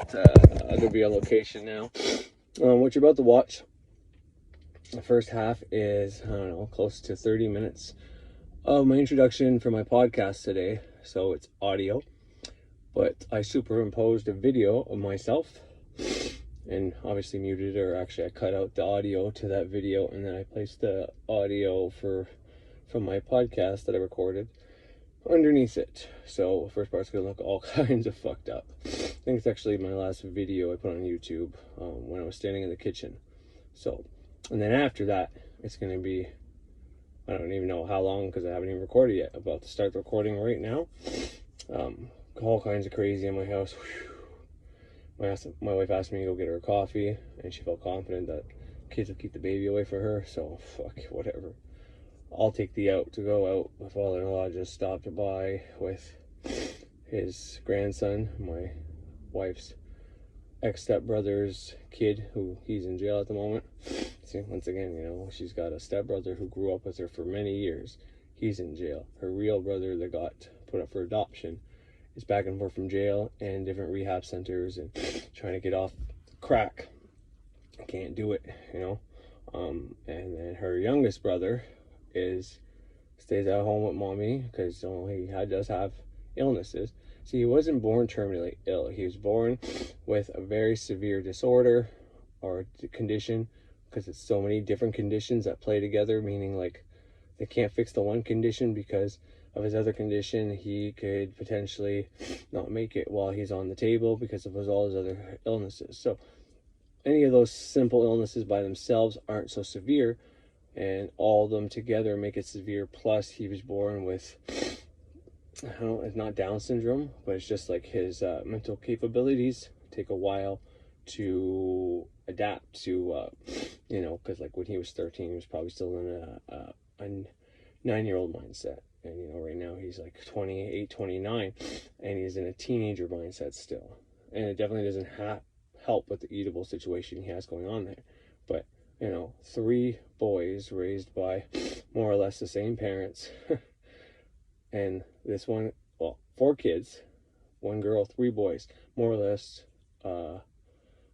but I'm gonna be on location now. What you're about to watch, the first half is, I don't know, close to 30 minutes of my introduction for my podcast today. So it's audio, but I superimposed a video of myself and obviously muted, or actually I cut out the audio to that video, and then I placed the audio from my podcast that I recorded underneath it. So the first part's gonna look all kinds of fucked up. I think it's actually my last video I put on YouTube when I was standing in the kitchen. So, and then after that, it's gonna be, I don't even know how long because I haven't even recorded yet. I'm about to start the recording right now. All kinds of crazy in my house. My wife asked me to go get her a coffee, and she felt confident that kids will keep the baby away from her. So fuck, whatever. I'll take the out to go out. My father-in-law just stopped by with his grandson, my wife's ex-stepbrother's kid, who he's in jail at the moment. See, once again, you know, she's got a stepbrother who grew up with her for many years. He's in jail. Her real brother that got put up for adoption is back and forth from jail and different rehab centers and trying to get off crack. Can't do it, you know. And then her youngest brother stays at home with mommy because he does have illnesses. See, he wasn't born terminally ill. He was born with a very severe disorder or condition, because it's so many different conditions that play together, meaning like they can't fix the one condition because of his other condition. He could potentially not make it while he's on the table because of all his other illnesses. So any of those simple illnesses by themselves aren't so severe, and all of them together make it severe. Plus he was born with, I don't know, it's not Down syndrome, but it's just like his mental capabilities take a while to adapt to, you know, because like when he was 13, he was probably still in a 9-year-old mindset. And, you know, right now he's like 28, 29, and he's in a teenager mindset still. And it definitely doesn't help with the eatable situation he has going on there. But, you know, 3 boys raised by more or less the same parents. And this one, well, 4 kids, 1 girl, 3 boys, more or less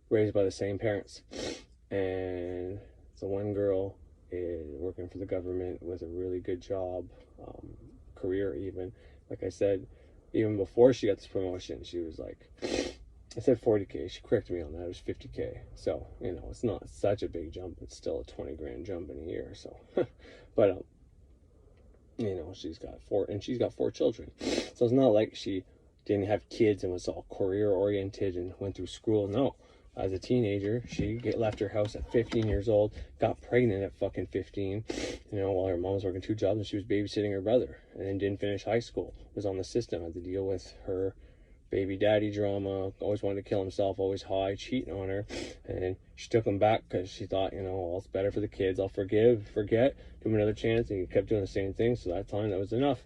raised by the same parents. And the one girl is working for the government with a really good job, career even. Like I said, even before she got this promotion, she was like, I said 40K, she corrected me on that, it was 50K. So, you know, it's not such a big jump, it's still a 20 grand jump in a year. So, but, you know, she's got 4 children. So it's not like she didn't have kids and was all career oriented and went through school. No. As a teenager, she left her house at 15 years old, got pregnant at fucking 15, you know, while her mom was working 2 jobs and she was babysitting her brother, and then didn't finish high school, was on the system, had to deal with her baby daddy drama, always wanted to kill himself, always high, cheating on her. And then she took him back because she thought, you know, well, it's better for the kids, I'll forget, give him another chance. And he kept doing the same thing, so that time that was enough.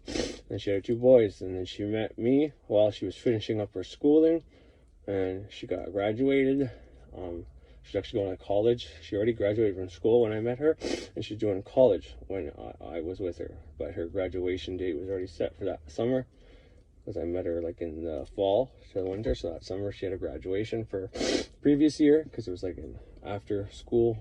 And she had 2 boys, and then she met me while she was finishing up her schooling, and she got graduated. She's actually going to college. She already graduated from school when I met her, and she's doing college when I was with her. But her graduation date was already set for that summer, because I met her like in the fall to the winter. So that summer she had a graduation for previous year, because it was like an after school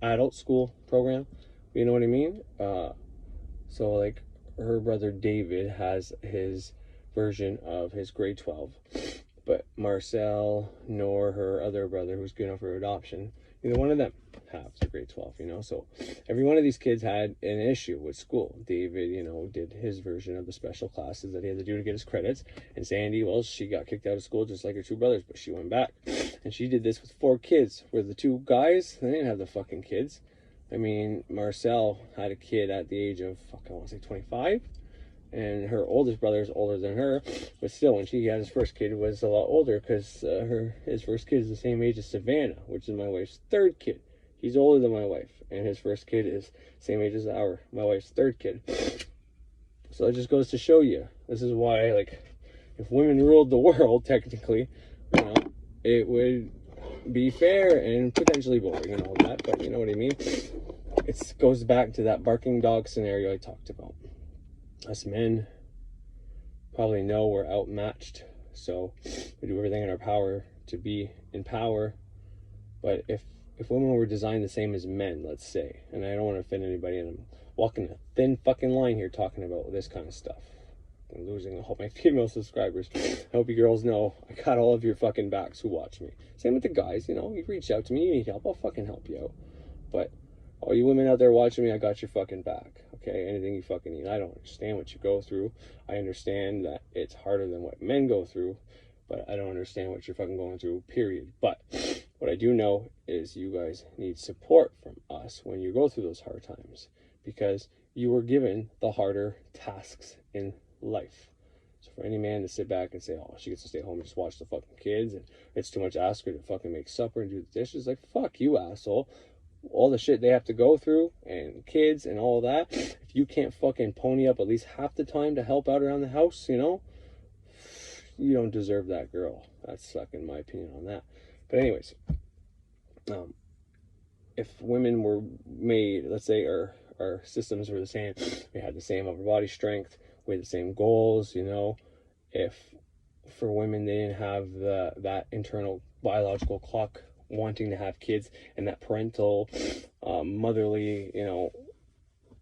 adult school program, you know what I mean. So like her brother David has his version of his grade 12, but Marcel nor her other brother, who's good enough for adoption, neither one of them have the grade 12, you know. So every one of these kids had an issue with school. David, you know, did his version of the special classes that he had to do to get his credits. And Sandy, well, she got kicked out of school just like her 2 brothers, but she went back. And she did this with 4 kids, where the 2 guys, they didn't have the fucking kids. I mean, Marcel had a kid at the age of, I want to say 25. And her oldest brother is older than her, but still, when she had his first kid, was a lot older, because his first kid is the same age as Savannah, which is my wife's 3rd kid. He's older than my wife, and his first kid is same age as my wife's 3rd kid. So it just goes to show you, this is why, like, if women ruled the world, technically, you know, it would be fair and potentially boring and all that, but you know what I mean. It goes back to that barking dog scenario I talked about. Us men probably know we're outmatched So we do everything in our power to be in power. But if women were designed the same as men, let's say, and I don't want to offend anybody, and I'm walking a thin fucking line here talking about this kind of stuff. I'm losing all my female subscribers. I hope you girls know I got all of your fucking backs who watch me. Same with the guys, you know, you reach out to me, you need help, I'll fucking help you out. But all you women out there watching me, I got your fucking back, okay? Anything you fucking need. I don't understand what you go through. I understand that it's harder than what men go through, but I don't understand what you're fucking going through, period. But what I do know is you guys need support from us when you go through those hard times, because you were given the harder tasks in life. So for any man to sit back and say, oh, she gets to stay home and just watch the fucking kids, and it's too much to ask her to fucking make supper and do the dishes, like, fuck you, asshole. All the shit they have to go through, and kids and all that, if you can't fucking pony up at least half the time to help out around the house, you know, you don't deserve that girl. That's fucking my opinion on that. But anyways, if women were made, let's say our systems were the same, we had the same upper body strength, we had the same goals, you know, if for women they didn't have that internal biological clock wanting to have kids, and that parental motherly, you know,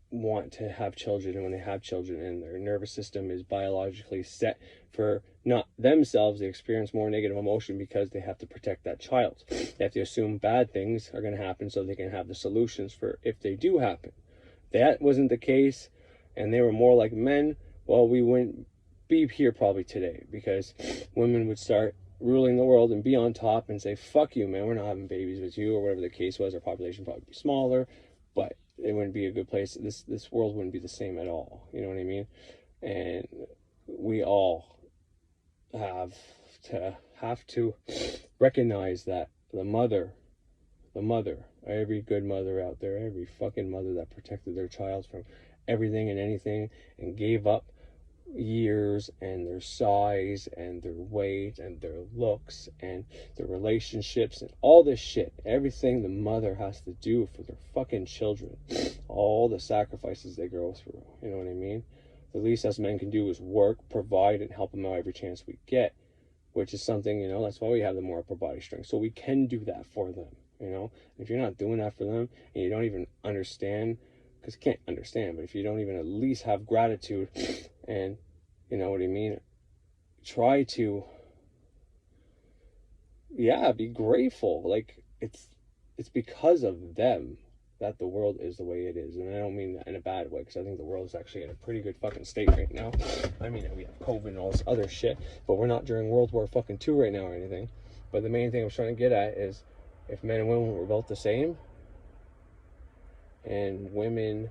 want to have children, and when they have children and their nervous system is biologically set for not themselves, they experience more negative emotion because they have to protect that child. They have to assume bad things are going to happen so they can have the solutions for if they do happen. That wasn't the case, and they were more like men, well, we wouldn't be here probably today, because women would start ruling the world and be on top and say, fuck you, man, we're not having babies with you, or whatever the case was. Our population would probably be smaller, but it wouldn't be a good place. This world wouldn't be the same at all, you know what I mean? And we all have to recognize that the mother, every good mother out there, every fucking mother that protected their child from everything and anything and gave up years and their size and their weight and their looks and their relationships and all this shit, everything the mother has to do for their fucking children, all the sacrifices they go through, you know what I mean? The least us men can do is work, provide, and help them out every chance we get, which is something, you know, that's why we have the more upper body strength, so we can do that for them, you know? If you're not doing that for them and you don't even understand, because you can't understand, but if you don't even at least have gratitude and, you know what I mean, try to, yeah, be grateful. Like, it's because of them that the world is the way it is. And I don't mean that in a bad way, because I think the world is actually in a pretty good fucking state right now. I mean, we have COVID and all this other shit, but we're not during World War fucking II right now or anything. But the main thing I was trying to get at is, if men and women were both the same, and women,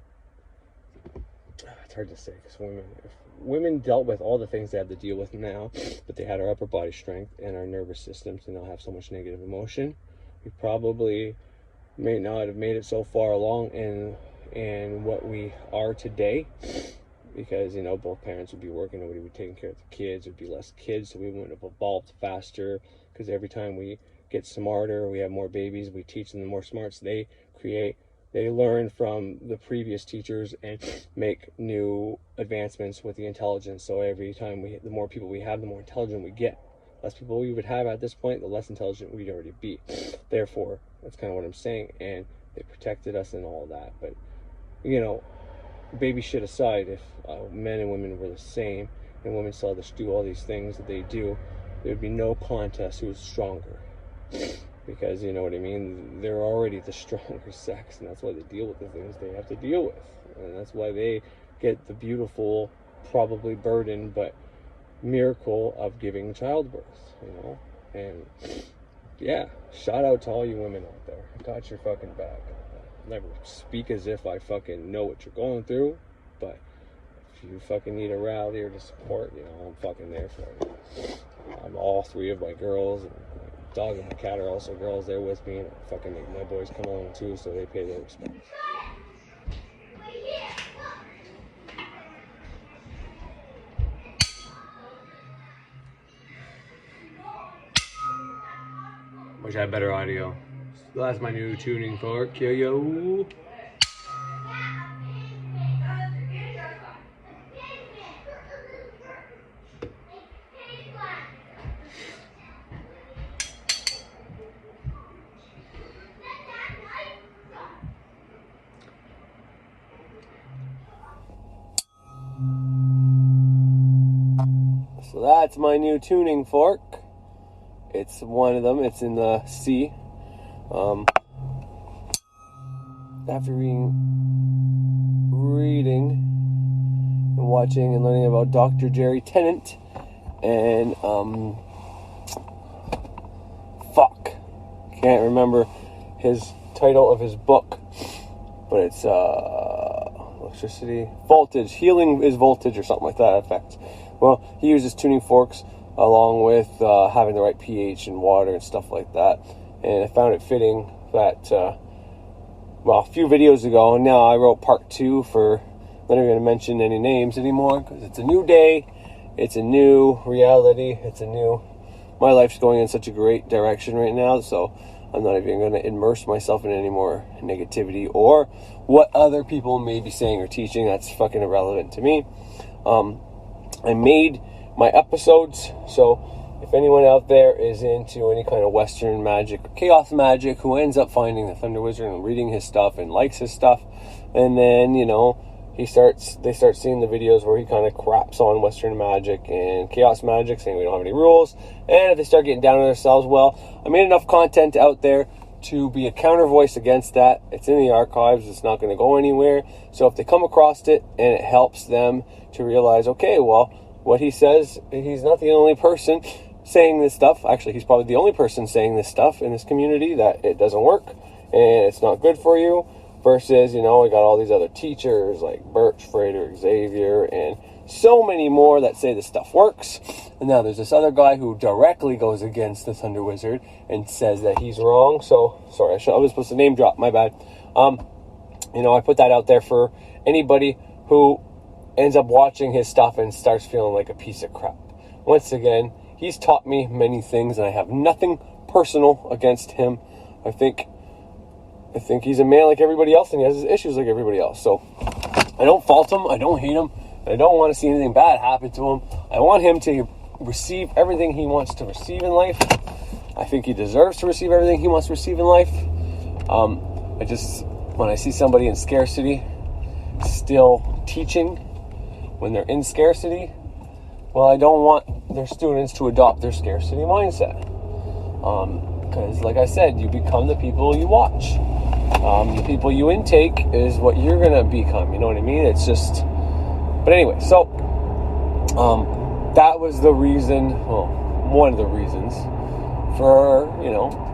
it's hard to say, because if women dealt with all the things they have to deal with now, but they had our upper body strength and our nervous system to not have so much negative emotion, we probably may not have made it so far along in what we are today, because, you know, both parents would be working, nobody would be taking care of the kids, there'd be less kids, so we wouldn't have evolved faster, because every time we get smarter, we have more babies, we teach them the more smarts they create, they learn from the previous teachers and make new advancements with the intelligence. So every time the more people we have, the more intelligent we get. Less people we would have at this point, the less intelligent we'd already be. Therefore, that's kind of what I'm saying. And they protected us and all that. But, you know, baby shit aside, if men and women were the same and women saw us do all these things that they do, there'd be no contest who was stronger. Because, you know what I mean, they're already the stronger sex, and that's why they deal with the things they have to deal with. And that's why they get the beautiful, probably burden, but miracle of giving childbirth, you know? And, yeah, shout out to all you women out there. I got your fucking back. Never speak as if I fucking know what you're going through, but if you fucking need a rally or to support, you know, I'm fucking there for you. All three of my girls, and dog and my cat are also girls there with me, and I fucking make my boys come along too, so they pay their respect. Wish I had better audio. So that's my new tuning fork, yo. that's my new tuning fork. It's one of them. It's in the C. After reading and watching and learning about Dr. Jerry Tennant and can't remember his title of his book, but it's electricity voltage, healing is voltage or something like that effect. Well, he uses tuning forks along with having the right pH in water and stuff like that, and I found it fitting that a few videos ago, and now I wrote part 2 for, I'm not even going to mention any names anymore, because it's a new day, it's a new reality, my life's going in such a great direction right now, so I'm not even going to immerse myself in any more negativity or what other people may be saying or teaching. That's fucking irrelevant to me. I made my episodes, so if anyone out there is into any kind of Western magic or chaos magic, who ends up finding the Thunder Wizard and reading his stuff and likes his stuff, and then, they start seeing the videos where he kind of craps on Western magic and chaos magic, saying we don't have any rules, and if they start getting down on themselves, well, I made enough content out there to be a counter voice against that. It's in the archives, it's not going to go anywhere, so if they come across it and it helps them to realize, okay, well, what he says, he's not the only person saying this stuff. Actually, he's probably the only person saying this stuff in this community, that it doesn't work and it's not good for you. Versus, I got all these other teachers like Birch, Frater, Xavier, and so many more that say this stuff works. And now there's this other guy who directly goes against the Thunder Wizard and says that he's wrong. So, sorry, I was supposed to name drop, my bad. I put that out there for anybody who ends up watching his stuff and starts feeling like a piece of crap. Once again, he's taught me many things, and I have nothing personal against him. I think he's a man like everybody else, and he has his issues like everybody else. So I don't fault him. I don't hate him. I don't want to see anything bad happen to him. I want him to receive everything he wants to receive in life. I think he deserves to receive everything he wants to receive in life. When I see somebody in scarcity still teaching when they're in scarcity, well, I don't want their students to adopt their scarcity mindset. Because, like I said, you become the people you watch. The people you intake is what you're going to become. You know what I mean? It's just... But anyway, so that was the reason, one of the reasons for,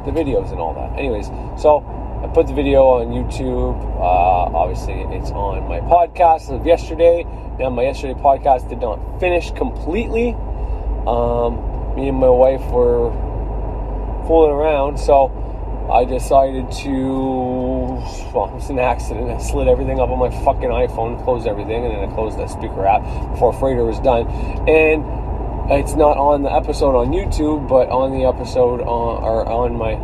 the videos and all that. Anyways, so I put the video on YouTube. Obviously, it's on my podcast of yesterday. Now, my yesterday podcast did not finish completely. Me and my wife were fooling around, so I decided to, it was an accident. I slid everything up on my fucking iPhone, closed everything, and then I closed that speaker app before Frater was done. And it's not on the episode on YouTube, but on the episode on my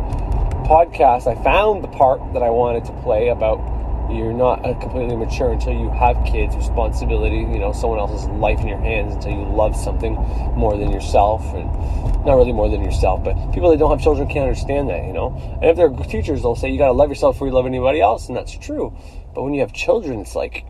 podcast, I found the part that I wanted to play about you're not completely mature until you have kids, responsibility, someone else's life in your hands, until you love something more than yourself, and not really more than yourself, but people that don't have children can't understand that, And if they're teachers, they'll say you gotta love yourself before you love anybody else, and that's true. But when you have children, it's like,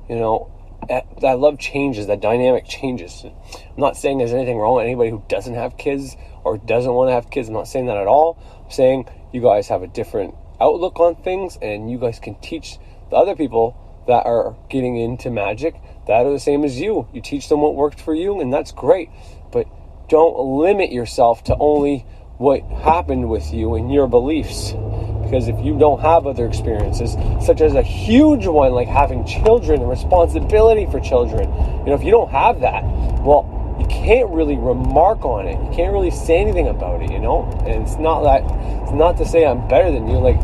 that love changes, that dynamic changes. I'm not saying there's anything wrong with anybody who doesn't have kids or doesn't want to have kids. I'm not saying that at all. I'm saying you guys have a different outlook on things, and you guys can teach the other people that are getting into magic that are the same as you. You teach them what worked for you, and that's great. But don't limit yourself to only what happened with you and your beliefs. Because if you don't have other experiences, such as a huge one like having children and responsibility for children, if you don't have that, well, you can't really remark on it. You can't really say anything about it, And it's not to say I'm better than you. Like,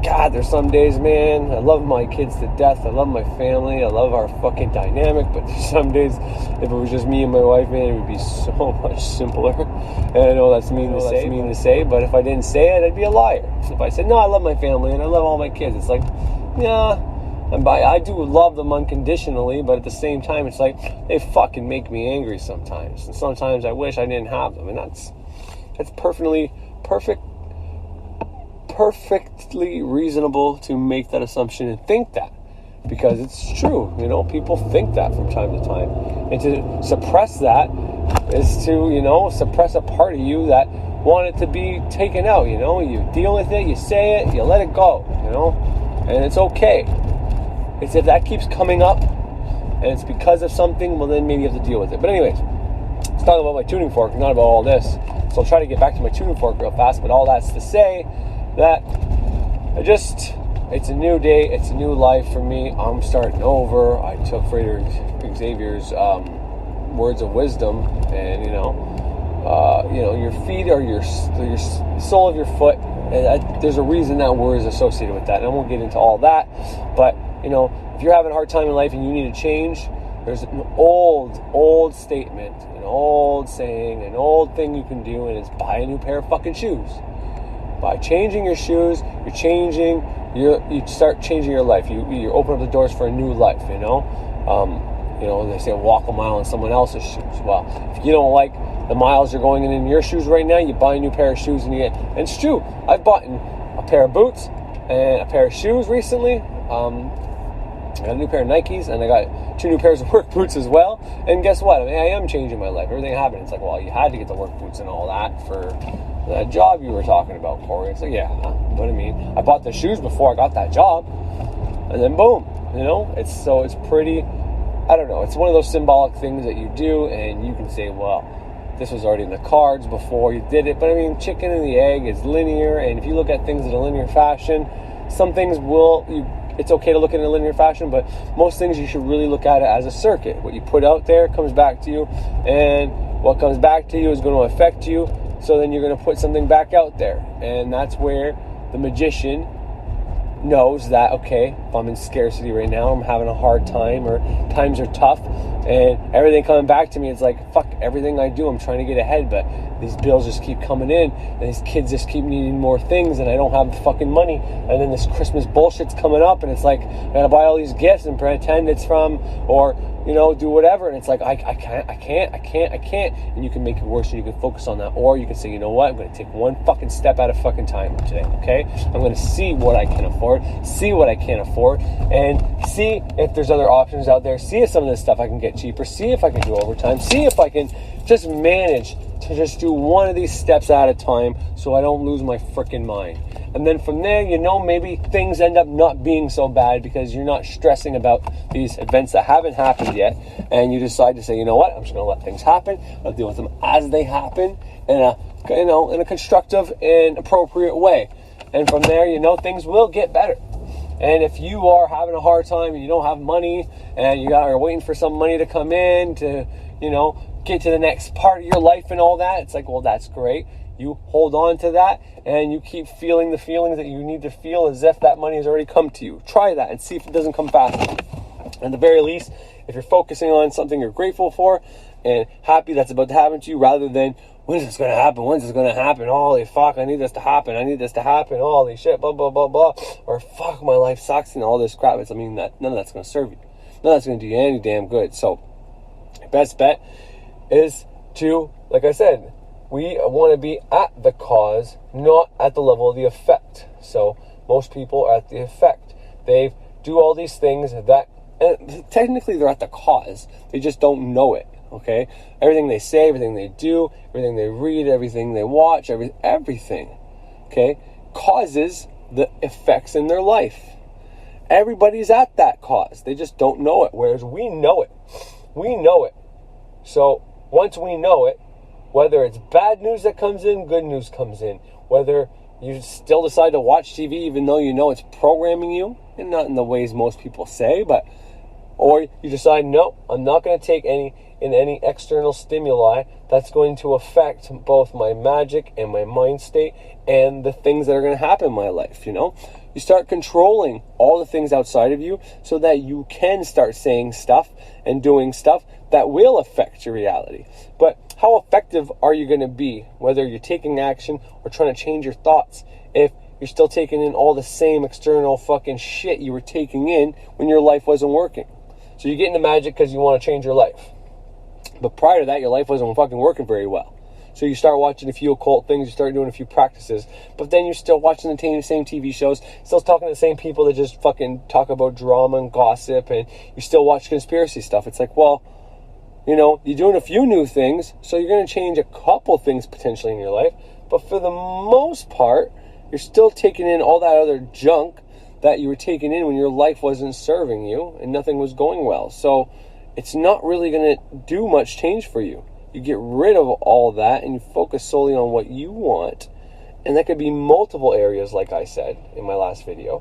God, there's some days, man, I love my kids to death. I love my family. I love our fucking dynamic. But there's some days, if it was just me and my wife, man, it would be so much simpler. And I know that's mean to say, but if I didn't say it, I'd be a liar. If I said, no, I love my family and I love all my kids, it's like, yeah, I do love them unconditionally, but at the same time, it's like, they fucking make me angry sometimes. And sometimes I wish I didn't have them. And that's perfectly reasonable to make that assumption and think that, because it's true. People think that from time to time, and to suppress that is to, suppress a part of you that want it to be taken out, You deal with it, you say it, you let it go, And it's okay. It's if that keeps coming up and it's because of something, well, then maybe you have to deal with it. But anyways, let's talk about my tuning fork, not about all this. So I'll try to get back to my tuning fork real fast, but all that's to say that it's a new day, it's a new life for me. I'm starting over. I took Frater Xavier's words of wisdom, and your feet are your sole of your foot, and there's a reason that word is associated with that, and I won't get into all that. But if you're having a hard time in life and you need to change, there's an old statement, an old saying, an old thing you can do, and it's buy a new pair of fucking shoes. By changing your shoes, you start changing your life. You open up the doors for a new life, they say walk a mile in someone else's shoes. Well, if you don't like the miles you're going in your shoes right now, you buy a new pair of shoes, and it's true. I've bought a pair of boots and a pair of shoes recently. I got a new pair of Nikes, and I got 2 new pairs of work boots as well. And guess what? I am changing my life. Everything happened. It's like, well, you had to get the work boots and all that for that job you were talking about, Corey. It's like, yeah, what I mean. I bought the shoes before I got that job, and then boom, it's pretty. I don't know. It's one of those symbolic things that you do, and you can say, well, this was already in the cards before you did it. But I mean, chicken and the egg is linear, and if you look at things in a linear fashion, some things it's okay to look at it in a linear fashion, but most things you should really look at it as a circuit. What you put out there comes back to you, and what comes back to you is going to affect you, so then you're going to put something back out there. And that's where the magician knows that, okay, if I'm in scarcity right now, I'm having a hard time, or times are tough, and everything coming back to me, it's like, fuck, everything I do, I'm trying to get ahead, but these bills just keep coming in, and these kids just keep needing more things, and I don't have the fucking money, and then this Christmas bullshit's coming up, and it's like, I gotta buy all these gifts and pretend it's from, or, do whatever, and it's like, I can't, and you can make it worse, and you can focus on that, or you can say, you know what, I'm gonna take one fucking step at a fucking time today, okay? I'm gonna see what I can afford, see what I can't afford, and see if there's other options out there, see if some of this stuff I can get cheaper, see if I can do overtime, see if I can just manage to just do one of these steps at a time so I don't lose my freaking mind. And then from there, maybe things end up not being so bad because you're not stressing about these events that haven't happened yet, and you decide to say, you know what, I'm just going to let things happen. I'll deal with them as they happen in a constructive and appropriate way. And from there, things will get better. And if you are having a hard time and you don't have money and you're waiting for some money to come in to, get to the next part of your life and all that, it's like, well, that's great. You hold on to that and you keep feeling the feelings that you need to feel as if that money has already come to you. Try that and see if it doesn't come faster. At the very least, if you're focusing on something you're grateful for and happy that's about to happen to you, rather than, when's this going to happen? When's this going to happen? Holy fuck, I need this to happen. I need this to happen. Holy shit, blah, blah, blah, blah. Or fuck, my life sucks and all this crap. That none of that's going to serve you. None of that's going to do you any damn good. So, your best bet is to, like I said, we want to be at the cause, not at the level of the effect. So, most people are at the effect. They do all these things that, and technically they're at the cause. They just don't know it. Okay, everything they say, everything they do, everything they read, everything they watch, everything, okay, causes the effects in their life. Everybody's at that cause. They just don't know it, whereas we know it. We know it. So once we know it, whether it's bad news that comes in, good news comes in, whether you still decide to watch TV even though you know it's programming you, and not in the ways most people say, or you decide, no, I'm not going to take any external stimuli that's going to affect both my magic and my mind state and the things that are going to happen in my life, You start controlling all the things outside of you so that you can start saying stuff and doing stuff that will affect your reality. But how effective are you going to be, whether you're taking action or trying to change your thoughts, if you're still taking in all the same external fucking shit you were taking in when your life wasn't working? So you get into magic because you want to change your life. But prior to that, your life wasn't fucking working very well. So you start watching a few occult things, you start doing a few practices, but then you're still watching the same TV shows, still talking to the same people that just fucking talk about drama and gossip, and you still watch conspiracy stuff. It's like, well, You're doing a few new things, so you're going to change a couple things potentially in your life. But for the most part, you're still taking in all that other junk that you were taking in when your life wasn't serving you and nothing was going well. So it's not really going to do much change for you. You get rid of all that and you focus solely on what you want. And that could be multiple areas, like I said in my last video,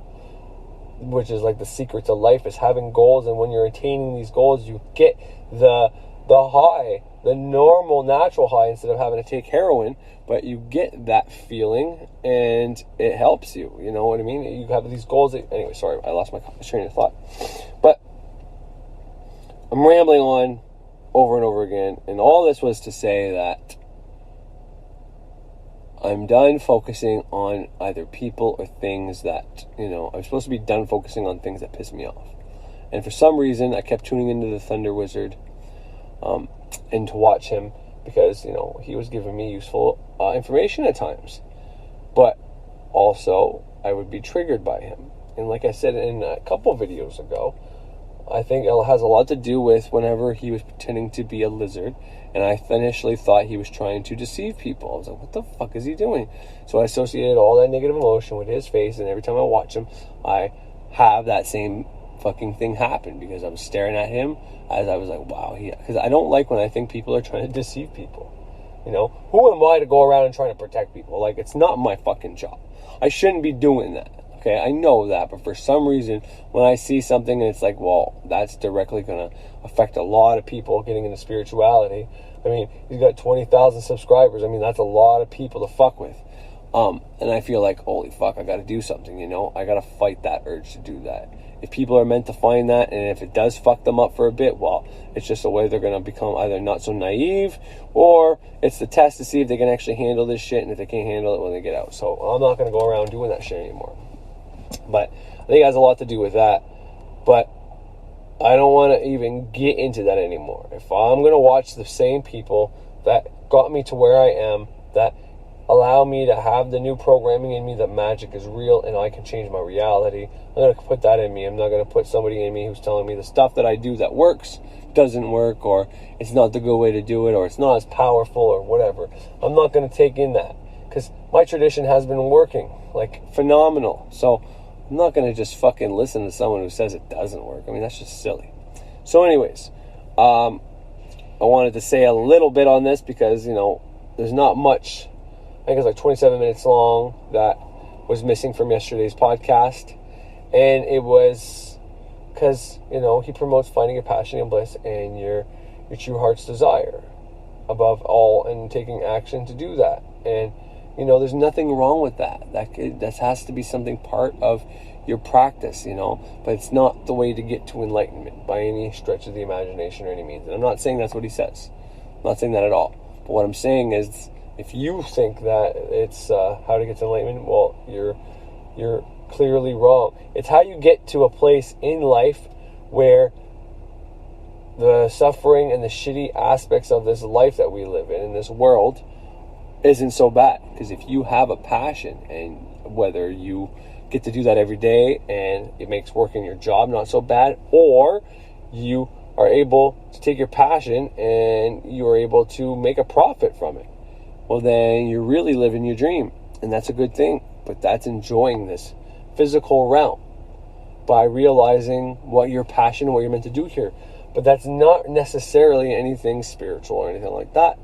which is like the secret to life is having goals. And when you're attaining these goals, you get the high, the normal, natural high, instead of having to take heroin. But you get that feeling and it helps you. You know what I mean? You have these goals. Anyway, sorry, I lost my train of thought. But I'm rambling on over and over again. And all this was to say that I'm done focusing on either people or things that, I'm supposed to be done focusing on things that piss me off. And for some reason, I kept tuning into the Thunder Wizard and to watch him because, he was giving me useful information at times. But also, I would be triggered by him. And like I said in a couple videos ago, I think it has a lot to do with whenever he was pretending to be a lizard. And I initially thought he was trying to deceive people. I was like, what the fuck is he doing? So I associated all that negative emotion with his face. And every time I watch him, I have that same fucking thing happen because I was staring at him as I was like, wow. Because I don't like when I think people are trying to deceive people. Who am I to go around and trying to protect people? Like, it's not my fucking job. I shouldn't be doing that. Okay, I know that, but for some reason, when I see something and it's like, well, that's directly going to affect a lot of people getting into spirituality. I mean, he's got 20,000 subscribers. I mean, that's a lot of people to fuck with. And I feel like, holy fuck, I got to do something, I got to fight that urge to do that. If people are meant to find that, and if it does fuck them up for a bit, well, it's just a way they're going to become either not so naive, or it's the test to see if they can actually handle this shit, and if they can't handle it when they get out. So I'm not going to go around doing that shit anymore. But I think it has a lot to do with that. But I don't want to even get into that anymore. If I'm going to watch the same people that got me to where I am, that allow me to have the new programming in me that magic is real and I can change my reality, I'm going to put that in me. I'm not going to put somebody in me who's telling me the stuff that I do that works doesn't work, or it's not the good way to do it, or it's not as powerful, or whatever. I'm not going to take in that because my tradition has been working like phenomenal. So I'm not going to just fucking listen to someone who says it doesn't work. I mean, that's just silly. So anyways, I wanted to say a little bit on this because, there's not much. I think it's like 27 minutes long that was missing from yesterday's podcast. And it was because, he promotes finding your passion and bliss and your true heart's desire above all and taking action to do that. And there's nothing wrong with that. That has to be something part of your practice, but it's not the way to get to enlightenment by any stretch of the imagination or any means. And I'm not saying that's what he says. I'm not saying that at all. But what I'm saying is, if you think that it's how to get to enlightenment, well, you're clearly wrong. It's how you get to a place in life where the suffering and the shitty aspects of this life that we live in this world isn't so bad. Because if you have a passion, and whether you get to do that every day and it makes working your job not so bad, or you are able to take your passion and you are able to make a profit from it, well, then you're really living your dream. And that's a good thing. But that's enjoying this physical realm by realizing what your passion and what you're meant to do here. But that's not necessarily anything spiritual or anything like that,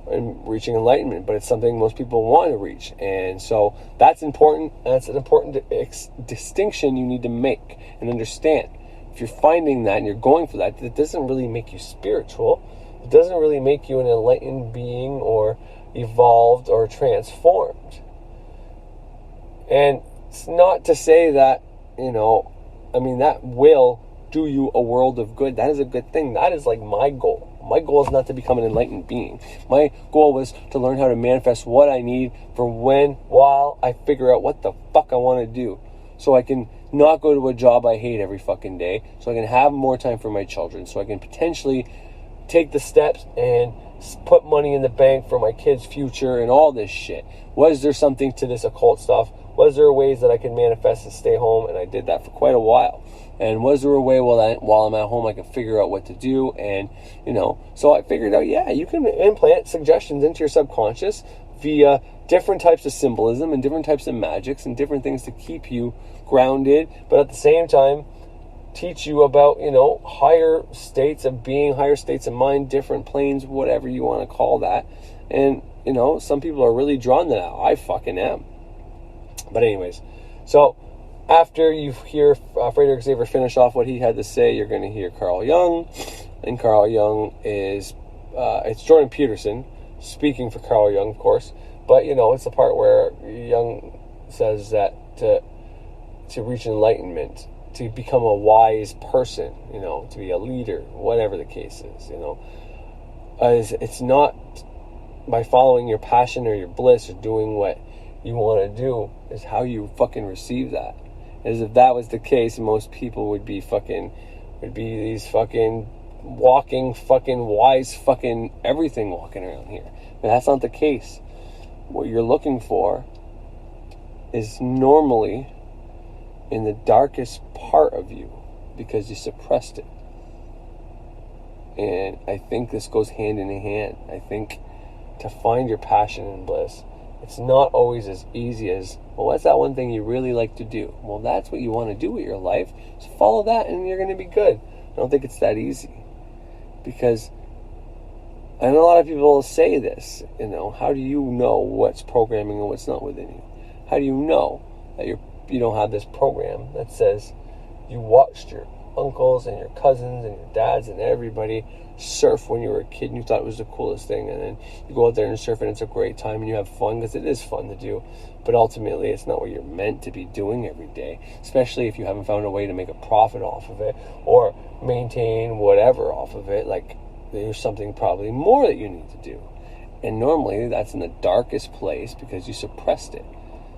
and reaching enlightenment, but it's something most people want to reach. And so that's important. That's an important distinction you need to make and understand. If you're finding that and you're going for that, it doesn't really make you spiritual. It doesn't really make you an enlightened being or evolved or transformed. And it's not to say that, that will do you a world of good. That is a good thing. That is like my goal. My goal is not to become an enlightened being. My goal was to learn how to manifest what I need for while I figure out what the fuck I want to do. So I can not go to a job I hate every fucking day. So I can have more time for my children. So I can potentially take the steps and put money in the bank for my kid's future and all this shit? Was there something to this occult stuff? Was there ways that I could manifest and stay home? And I did that for quite a while. And was there a way while I'm at home I could figure out what to do? And, so I figured out, yeah, you can implant suggestions into your subconscious via different types of symbolism and different types of magics and different things to keep you grounded, but at the same time, teach you about, higher states of being, higher states of mind, different planes, whatever you want to call that. And, some people are really drawn to that. I fucking am. But anyways, so after you hear Frederick Xavier finish off what he had to say, you're going to hear Carl Jung. And Carl Jung is, it's Jordan Peterson speaking for Carl Jung, of course. But, it's the part where Jung says that to reach enlightenment, to become a wise person, to be a leader, whatever the case is, it's not by following your passion or your bliss or doing what you want to do, is how you fucking receive that. As if that was the case, most people would be these fucking walking fucking wise fucking everything walking around here. And that's not the case. What you're looking for is normally in the darkest part of you because you suppressed it. And I think this goes hand in hand. I think to find your passion and bliss, it's not always as easy as, well, what's that one thing you really like to do? Well, that's what you want to do with your life. So follow that and you're going to be good. I don't think it's that easy. Because I know a lot of people say this, how do you know what's programming and what's not within you? How do you know that you don't have this program that says you watched your uncles and your cousins and your dads and everybody surf when you were a kid and you thought it was the coolest thing, and then you go out there and surf and it's a great time and you have fun because it is fun to do, but ultimately it's not what you're meant to be doing every day, especially if you haven't found a way to make a profit off of it or maintain whatever off of it. Like, there's something probably more that you need to do, and normally that's in the darkest place because you suppressed it.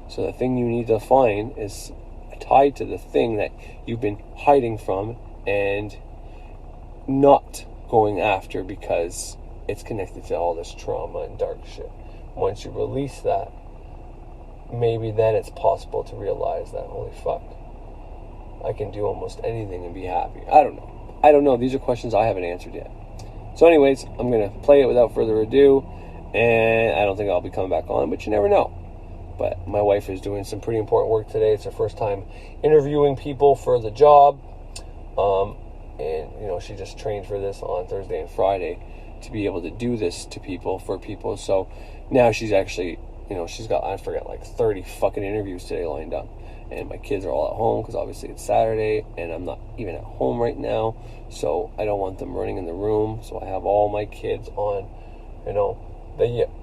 So the thing you need to find is tied to the thing that you've been hiding from and not going after because it's connected to all this trauma and dark shit. Once you release that, maybe then it's possible to realize that, holy fuck, I can do almost anything and be happy. I don't know. These are questions I haven't answered yet. So anyways, I'm going to play it without further ado, and I don't think I'll be coming back on, but you never know. But my wife is doing some pretty important work today. It's her first time interviewing people for the job. And, she just trained for this on Thursday and Friday to be able to do this to people, for people. So now she's actually, she's got, I forget, like 30 fucking interviews today lined up. And my kids are all at home because obviously it's Saturday and I'm not even at home right now. So I don't want them running in the room. So I have all my kids on,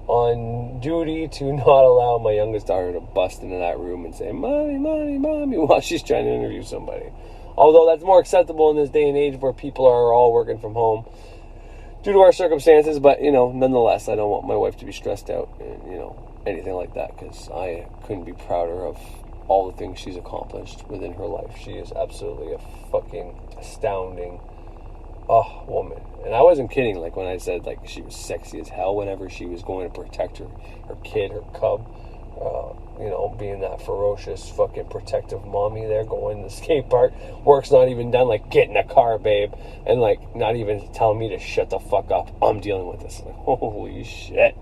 on duty to not allow my youngest daughter to bust into that room and say, "Mommy, mommy, mommy," while she's trying to interview somebody. Although that's more acceptable in this day and age where people are all working from home due to our circumstances. But, nonetheless, I don't want my wife to be stressed out and, anything like that, because I couldn't be prouder of all the things she's accomplished within her life. She is absolutely a fucking astounding woman. And I wasn't kidding, like, when I said, like, she was sexy as hell whenever she was going to protect her kid, her cub, being that ferocious fucking protective mommy there, going to the skate park. Work's not even done, like, get in the car, babe, and, like, not even telling me to shut the fuck up. I'm dealing with this. Like, holy shit.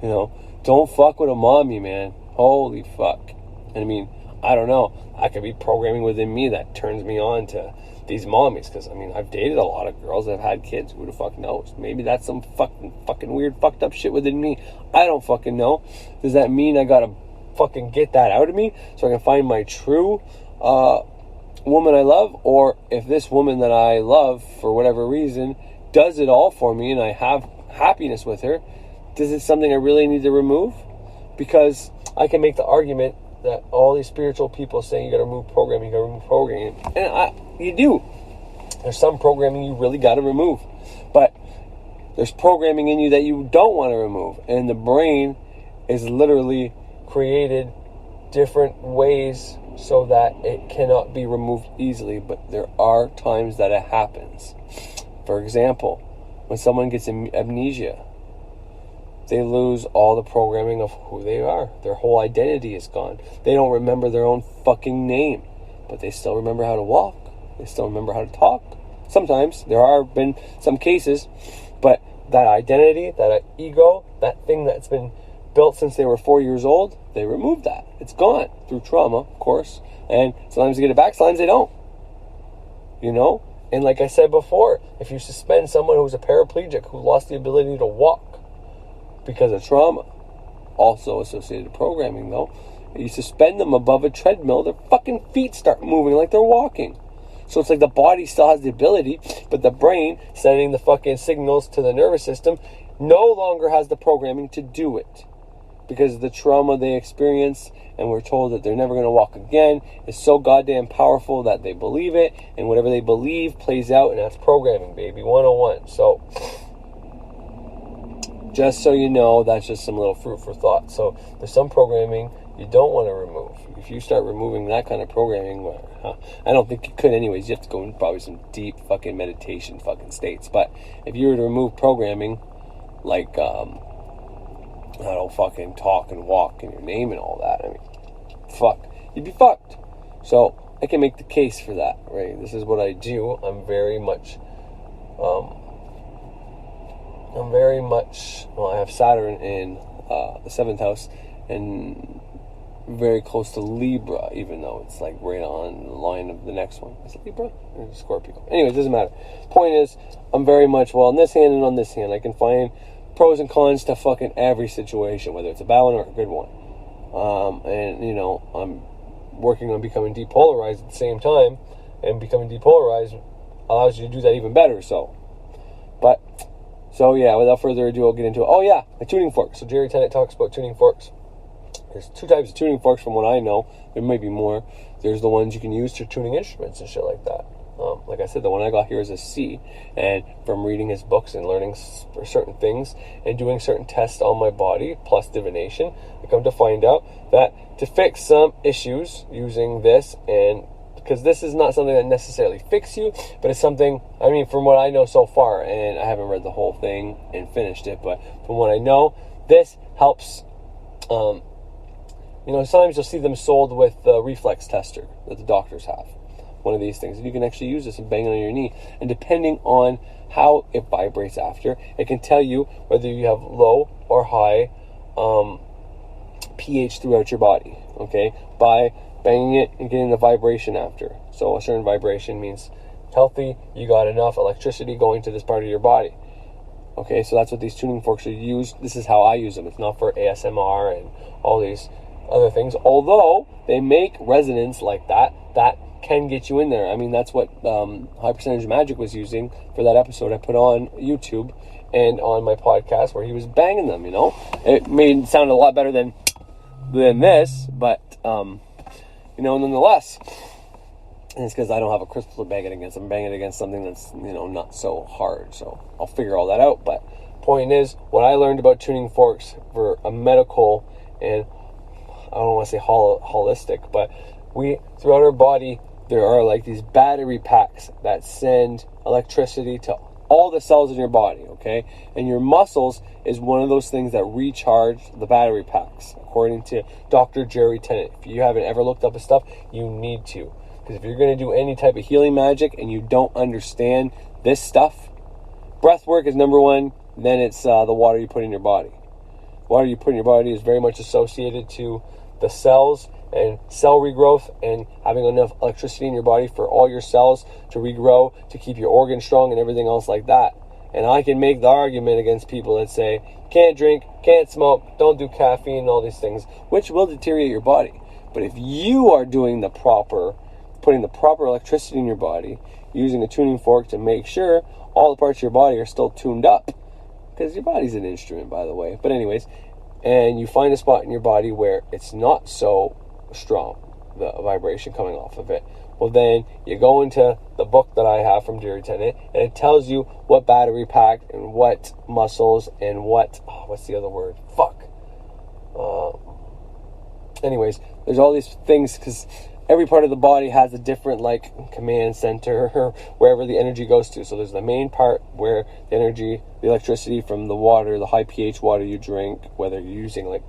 Don't fuck with a mommy, man. Holy fuck. And I mean, I don't know. I could be programming within me that turns me on to these mommies, because I've dated a lot of girls that have had kids. Who the fuck knows? Maybe that's some fucking weird fucked up shit within me. I don't fucking know. Does that mean I gotta fucking get that out of me so I can find my true woman I love? Or if this woman that I love for whatever reason does it all for me and I have happiness with her, is it something I really need to remove? Because I can make the argument that all these spiritual people saying you gotta remove programming, and you do. There's some programming you really gotta remove, but there's programming in you that you don't want to remove, and the brain is literally created different ways so that it cannot be removed easily, but there are times that it happens. For example, when someone gets amnesia, they lose all the programming of who they are. Their whole identity is gone. They don't remember their own fucking name, but they still remember how to walk. They still remember how to talk. Sometimes there have been some cases, but that identity, that ego, that thing that's been built since they were 4 years old, they removed that. It's gone through trauma, of course. And sometimes they get it back, sometimes they don't. You know? And like I said before, if you suspend someone who's a paraplegic, who lost the ability to walk because of trauma, also associated programming though, you suspend them above a treadmill, their fucking feet start moving like they're walking. So it's like the body still has the ability, but the brain, sending the fucking signals to the nervous system, no longer has the programming to do it. Because the trauma they experience, and we're told that they're never going to walk again, is so goddamn powerful that they believe it, and whatever they believe plays out, and that's programming, baby, 101. So, just so you know, that's just some little food for thought. So, there's some programming you don't want to remove. If you start removing that kind of programming, well, I don't think you could anyways. You have to go into probably some deep fucking meditation fucking states. But if you were to remove programming, like, I don't fucking talk and walk and your name and all that, I mean, fuck, you'd be fucked. So I can make the case for that, right? This is what I do. I'm very much, well, I have Saturn in the 7th house and very close to Libra, even though it's like right on the line of the next one. Is it Libra or Scorpio? Anyway, it doesn't matter. Point is, I'm very much, well, on this hand and on this hand, I can find pros and cons to fucking every situation, whether it's a bad one or a good one. And, you know, I'm working on becoming depolarized at the same time, and becoming depolarized allows you to do that even better, so. But, so yeah, without further ado, I'll get into it. Oh yeah, a tuning fork. So Jerry Tennant talks about tuning forks. There's 2 types of tuning forks from what I know. There may be more. There's the ones you can use for tuning instruments and shit like that. Like I said, the one I got here is a C, and from reading his books and learning certain things and doing certain tests on my body, plus divination, I come to find out that to fix some issues using this, and because this is not something that necessarily fixes you, but it's something, I mean, from what I know so far, and I haven't read the whole thing and finished it, but from what I know, this helps. You know, sometimes you'll see them sold with the reflex tester that the doctors have. One of these things, and you can actually use this and bang it on your knee, and depending on how it vibrates after, it can tell you whether you have low or high pH throughout your body, okay, by banging it and getting the vibration after. So a certain vibration means healthy, you got enough electricity going to this part of your body. Okay, so that's what these tuning forks are used. This is how I use them. It's not for ASMR and all these other things, although they make resonance like that can get you in there. I mean, that's what High Percentage Magic was using for that episode I put on YouTube and on my podcast, where he was banging them, you know. It made it sound a lot better than this, but you know, nonetheless. And it's because I don't have a crystal to bang it against. I'm banging it against something that's, you know, not so hard. So I'll figure all that out. But point is, what I learned about tuning forks for a medical, and I don't want to say holistic, but throughout our body, there are like these battery packs that send electricity to all the cells in your body, okay? And your muscles is one of those things that recharge the battery packs, according to Dr. Jerry Tennant. If you haven't ever looked up his stuff, you need to. Because if you're going to do any type of healing magic and you don't understand this stuff, breath work is number one, then it's the water you put in your body. Water you put in your body is very much associated to the cells and cell regrowth, and having enough electricity in your body for all your cells to regrow, to keep your organs strong and everything else like that. And I can make the argument against people that say, can't drink, can't smoke, don't do caffeine and all these things, which will deteriorate your body. But if you are doing putting the proper electricity in your body, using a tuning fork to make sure all the parts of your body are still tuned up, because your body's an instrument, by the way. But anyways, and you find a spot in your body where it's not so strong, the vibration coming off of it, well, then you go into the book that I have from Jerry Tennant, and it tells you what battery pack and what muscles and what's the other word? Anyways, there's all these things, because every part of the body has a different like command center or wherever the energy goes to. So there's the main part where the energy, the electricity from the water, the high pH water you drink, whether you're using like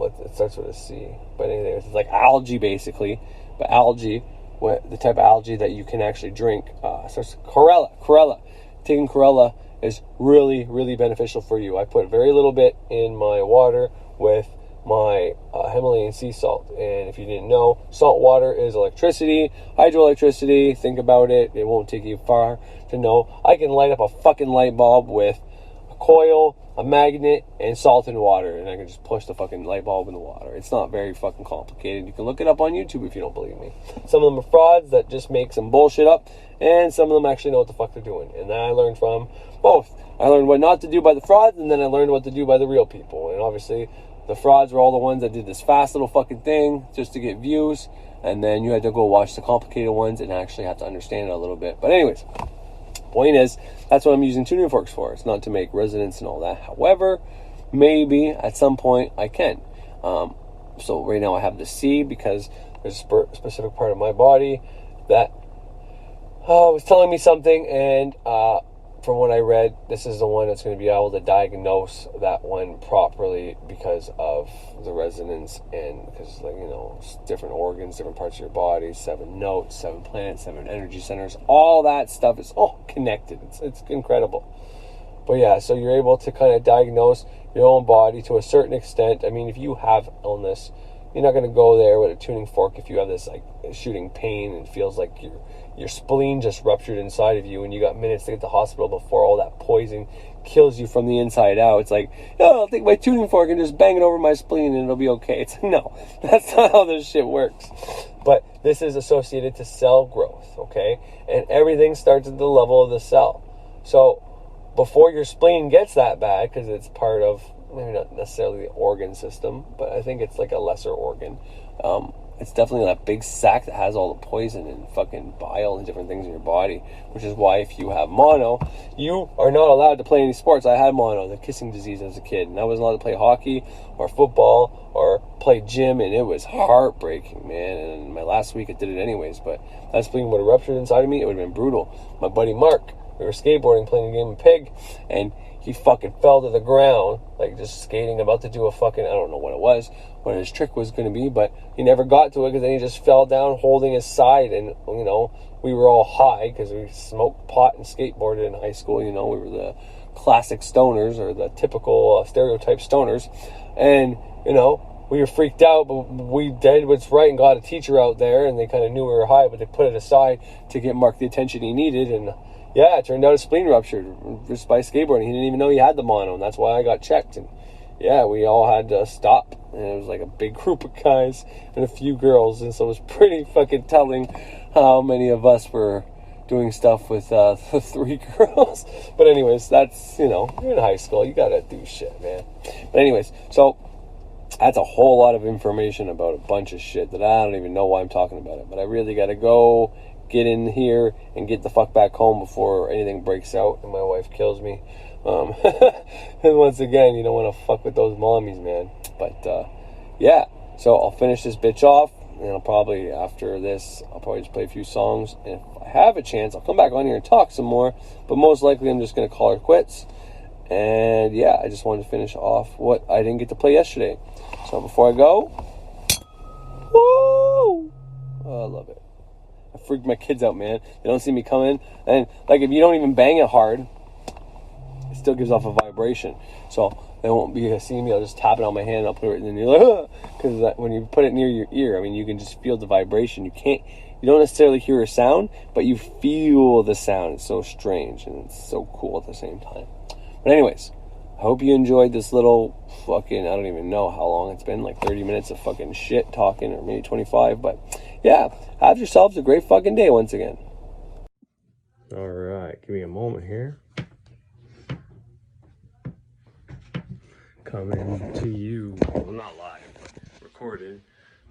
it starts with a C, but anyways, it's like algae basically. But algae, the type of algae that you can actually drink, starts chlorella. Taking chlorella is really, really beneficial for you. I put very little bit in my water with my Himalayan sea salt. And if you didn't know, salt water is electricity, hydroelectricity. Think about it. It won't take you far to know. I can light up a fucking light bulb with a coil, a magnet, and salt and water, and I can just push the fucking light bulb in the water. It's not very fucking complicated. You can look it up on YouTube if you don't believe me. Some of them are frauds that just make some bullshit up, and some of them actually know what the fuck they're doing. And that I learned from both. I learned what not to do by the frauds, and then I learned what to do by the real people. And obviously, the frauds were all the ones that did this fast little fucking thing just to get views, and then you had to go watch the complicated ones and actually have to understand it a little bit. But anyways, point is, that's what I'm using tuning forks for. It's not to make resonance and all that. However, maybe at some point I can. So right now I have the C because there's a specific part of my body that was telling me something, and from what I read, this is the one that's going to be able to diagnose that one properly because of the resonance and because, like, you know, different organs, different parts of your body, 7 notes, 7 planets, 7 energy centers, all that stuff is all connected. It's incredible. But yeah, so you're able to kind of diagnose your own body to a certain extent. I mean, if you have illness, you're not going to go there with a tuning fork if you have this like shooting pain and it feels like your spleen just ruptured inside of you and you got minutes to get to the hospital before all that poison kills you from the inside out. It's like, oh, I'll take my tuning fork and just bang it over my spleen and it'll be okay. It's no, that's not how this shit works. But this is associated to cell growth, okay? And everything starts at the level of the cell. So before your spleen gets that bad, because it's part of, maybe not necessarily the organ system, but I think it's like a lesser organ. It's definitely that big sac that has all the poison and fucking bile and different things in your body, which is why if you have mono, you are not allowed to play any sports. I had mono, the kissing disease as a kid, and I wasn't allowed to play hockey or football or play gym, and it was heartbreaking, man. And my last week I did it anyways, but that spleen would have ruptured inside of me. It would have been brutal. My buddy Mark, we were skateboarding, playing a game of pig, and he fucking fell to the ground, like just skating, about to do a fucking, I don't know what his trick was going to be, but he never got to it because then he just fell down holding his side. And, you know, we were all high because we smoked pot and skateboarded in high school. You know, we were the classic stoners, or the typical stereotype stoners. And, you know, we were freaked out, but we did what's right and got a teacher out there, and they kind of knew we were high, but they put it aside to get Mark the attention he needed. And yeah, it turned out his spleen ruptured just by skateboarding. He didn't even know he had the mono, and that's why I got checked. And yeah, we all had to stop. And it was like a big group of guys and a few girls. And so it was pretty fucking telling how many of us were doing stuff with the 3 girls. But anyways, that's, you know, you're in high school. You gotta do shit, man. But anyways, so that's a whole lot of information about a bunch of shit that I don't even know why I'm talking about it. But I really gotta go get in here and get the fuck back home before anything breaks out and my wife kills me. And once again, you don't want to fuck with those mommies, man. But yeah, so I'll finish this bitch off, and I'll probably, after this, I'll probably just play a few songs, and if I have a chance, I'll come back on here and talk some more. But most likely I'm just going to call her quits. And yeah, I just wanted to finish off what I didn't get to play yesterday. So before I go, woo! Oh, I love it. I freak my kids out, man. They don't see me coming. And like, if you don't even bang it hard, it still gives off a vibration. So they won't be seeing me. I'll just tap it on my hand and I'll put it in the ear. Because when you put it near your ear, I mean, you can just feel the vibration. You don't necessarily hear a sound, but you feel the sound. It's so strange and it's so cool at the same time. But anyways, I hope you enjoyed this little fucking, I don't even know how long it's been, like 30 minutes of fucking shit talking, or maybe 25. But yeah, have yourselves a great fucking day once again. All right, give me a moment here. Coming to you, well, not live, but recorded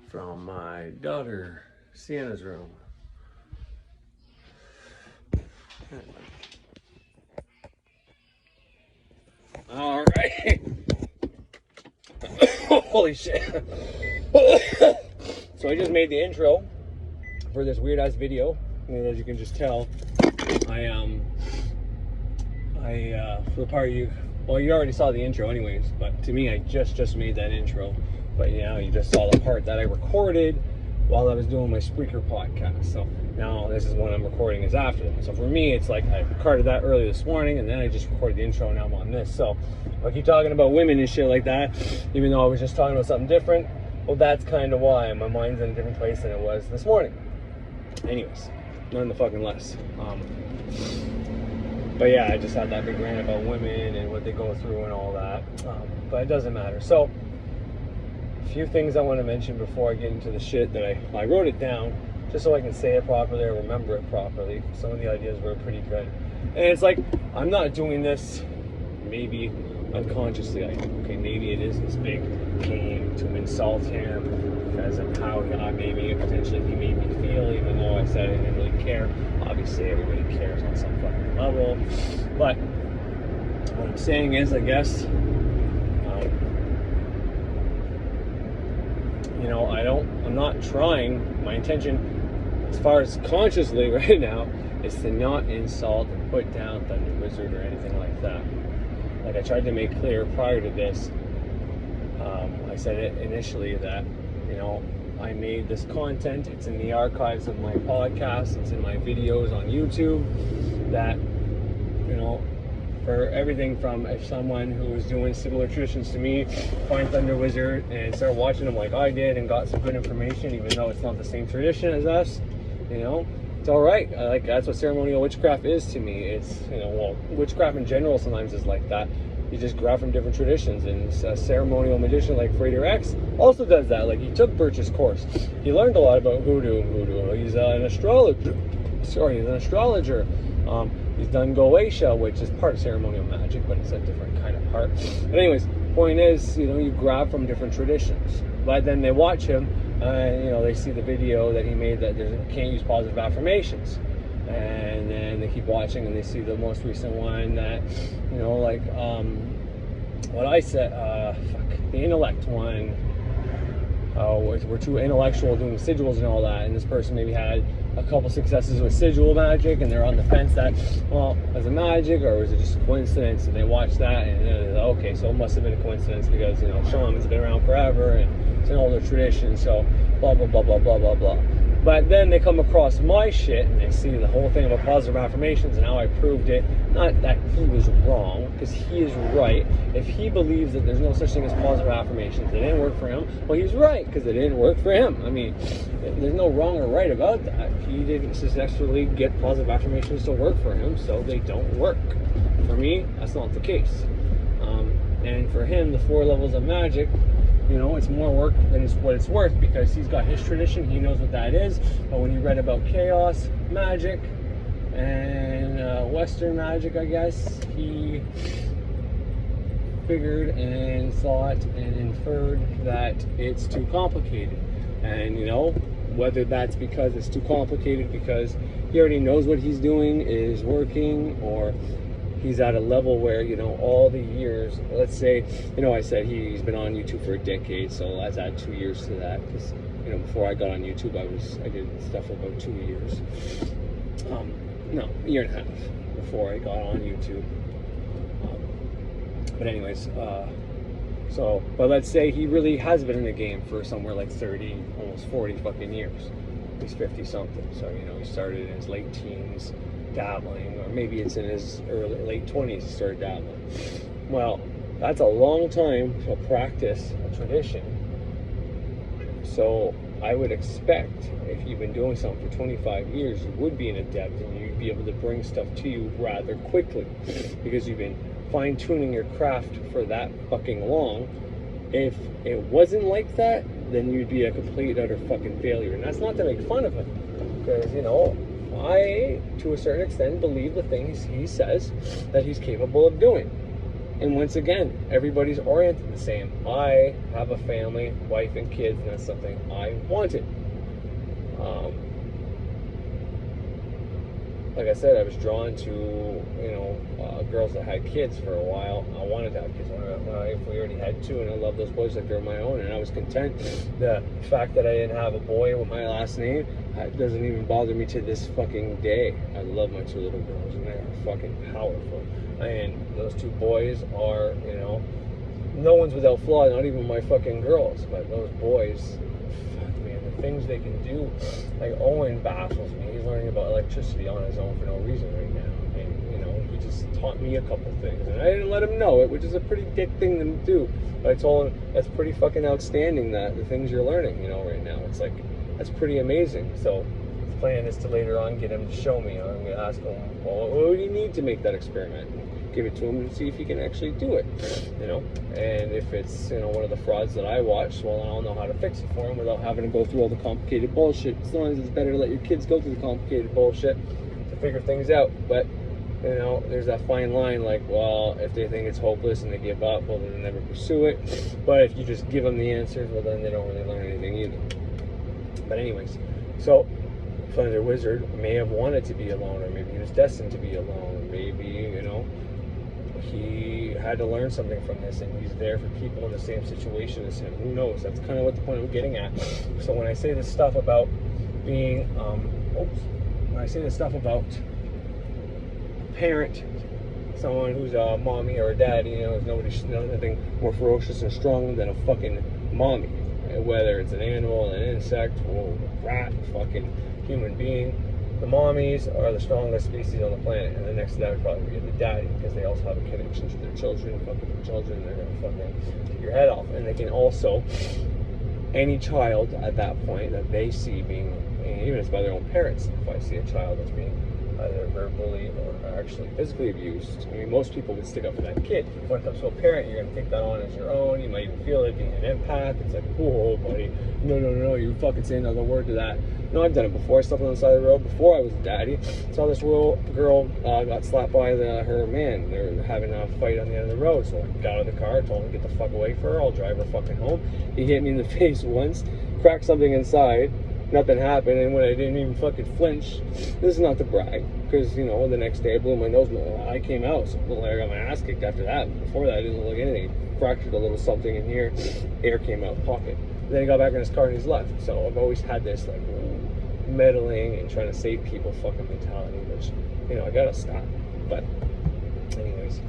from my daughter Sienna's room. All right. Holy shit. So I just made the intro for this weird ass video. And as you can just tell, for the part you already saw the intro anyways, but to me I just made that intro. But you just saw the part that I recorded while I was doing my Spreaker podcast. So now this is when I'm recording is after that. So for me, it's like I recorded that early this morning, and then I just recorded the intro, and now I'm on this. So I keep talking about women and shit like that, even though I was just talking about something different. Well, that's kind of why my mind's in a different place than it was this morning. Anyways, none the fucking less. But yeah, I just had that big rant about women and what they go through and all that. But it doesn't matter. So, a few things I want to mention before I get into the shit that I wrote it down, just so I can say it properly or remember it properly. Some of the ideas were pretty good. And it's like, I'm not doing this maybe unconsciously. Maybe it is this big game to insult him because of how maybe potentially he made me feel, even though I said I didn't really care. Obviously, everybody cares on some fucking level. But what I'm saying is, I guess, I'm not trying. My intention, as far as consciously right now, is to not insult and put down Thunder Wizard or anything like that. Like I tried to make clear prior to this, I said it initially that, I made this content. It's in the archives of my podcast. It's in my videos on YouTube. That, for everything from if someone who was doing similar traditions to me find Thunder Wizard and start watching them like I did and got some good information, even though it's not the same tradition as us, it's all right. That's what ceremonial witchcraft is to me. It's, witchcraft in general sometimes is like that. You just grab from different traditions, and a ceremonial magician like Frater X also does that. Like, he took Birch's course. He learned a lot about voodoo. He's an astrologer. He's done Goetia, which is part ceremonial magic, but it's a different kind of part. But anyways, point is, you grab from different traditions. But then they watch him, they see the video that he made that you can't use positive affirmations. And then they keep watching and they see the most recent one that, what I said, the intellect one, we're too intellectual doing sigils and all that, and this person maybe had a couple successes with sigil magic, and they're on the fence that, was it magic or was it just a coincidence? And they watch that and they're like, okay, so it must have been a coincidence because, shamans have been around forever and it's an older tradition, so blah, blah, blah, blah, blah, blah, blah. But then they come across my shit and they see the whole thing about positive affirmations and how I proved it. Not that he was wrong, because he is right. If he believes that there's no such thing as positive affirmations, it didn't work for him, well, he's right, because it didn't work for him. I mean, there's no wrong or right about that. He didn't successfully get positive affirmations to work for him, so they don't work. For me, that's not the case. And for him, the 4 levels of magic, it's more work than what it's worth, because he's got his tradition, he knows what that is. But when you read about chaos magic and Western magic, I guess, he figured and thought and inferred that it's too complicated. And whether that's because it's too complicated because he already knows what he's doing is working, or he's at a level where, all the years, let's say, I said he's been on YouTube for a decade, so let's add 2 years to that, because, before I got on YouTube, I did stuff for about 2 years. No, a year and a half before I got on YouTube. But anyways, but let's say he really has been in the game for somewhere like 30, almost 40 fucking years. He's 50 something, so, he started in his late teens, dabbling, or maybe it's in his late 20s he started dabbling. Well, that's a long time to practice a tradition. So I would expect, if you've been doing something for 25 years, you would be an adept and you'd be able to bring stuff to you rather quickly, because you've been fine-tuning your craft for that fucking long. If it wasn't like that, then you'd be a complete utter fucking failure. And that's not to make fun of him, because I, to a certain extent, believe the things he says that he's capable of doing. And once again, everybody's oriented the same. I have a family, wife and kids, and that's something I wanted. like I said, I was drawn to, girls that had kids for a while. I wanted to have kids if we already had two, and I love those boys like they're my own, and I was content. The fact that I didn't have a boy with my last name doesn't even bother me to this fucking day. I love my two little girls, and they are fucking powerful. And those two boys are, no one's without flaw, not even my fucking girls, but those boys, fuck man, the things they can do. Like Owen baffles me. He's learning about electricity on his own for no reason right now. And, he just taught me a couple things. And I didn't let him know it, which is a pretty dick thing to do. But I told him, that's pretty fucking outstanding, that the things you're learning, right now. It's like, that's pretty amazing. So the plan is to later on get him to show me. I'm going to ask him, well, what do you need to make that experiment? Give it to him and see if he can actually do it, and if it's one of the frauds that I watch, well, I'll know how to fix it for him without having to go through all the complicated bullshit. Sometimes it's better to let your kids go through the complicated bullshit to figure things out. But there's that fine line, like, well, if they think it's hopeless and they give up, well, then they never pursue it. But if you just give them the answers, well, then they don't really learn anything either. But anyways, so Thunder Wizard may have wanted to be alone, or maybe he was destined to be alone, maybe he had to learn something from this, and he's there for people in the same situation as him. Who knows? That's kind of what the point I'm getting at. So when I say this stuff about being, when I say this stuff about a parent, someone who's a mommy or a daddy, there's nothing more ferocious and strong than a fucking mommy. Whether it's an animal, an insect, or a rat, fucking human being. The mommies are the strongest species on the planet, and the next to that would probably be the daddy, because they also have a connection to their children. Fucking their children, they're gonna fucking take your head off. And they can also, any child at that point that they see being, even if it's by their own parents, if I see a child that's being either verbally or actually physically abused, most people would stick up for that kid. When it comes to a parent, you're going to take that on as your own. You might even feel it being an empath. It's like, whoa, buddy, no, you fucking say another word to that. No, I've done it before. I slept on the side of the road before I was a daddy. Saw this girl got slapped by her man. They were having a fight on the end of the road. So I got out of the car, told him to get the fuck away from her. I'll drive her fucking home. He hit me in the face once, cracked something inside. Nothing happened, and when I didn't even fucking flinch, this is not to brag, because, the next day I blew my nose, my eye came out, so I got my ass kicked after that. Before that, I didn't look like anything. Fractured a little something in here, air came out pocket. Then he got back in his car and he's left. So I've always had this, like, meddling and trying to save people fucking mentality, which, I gotta stop. But, anyways,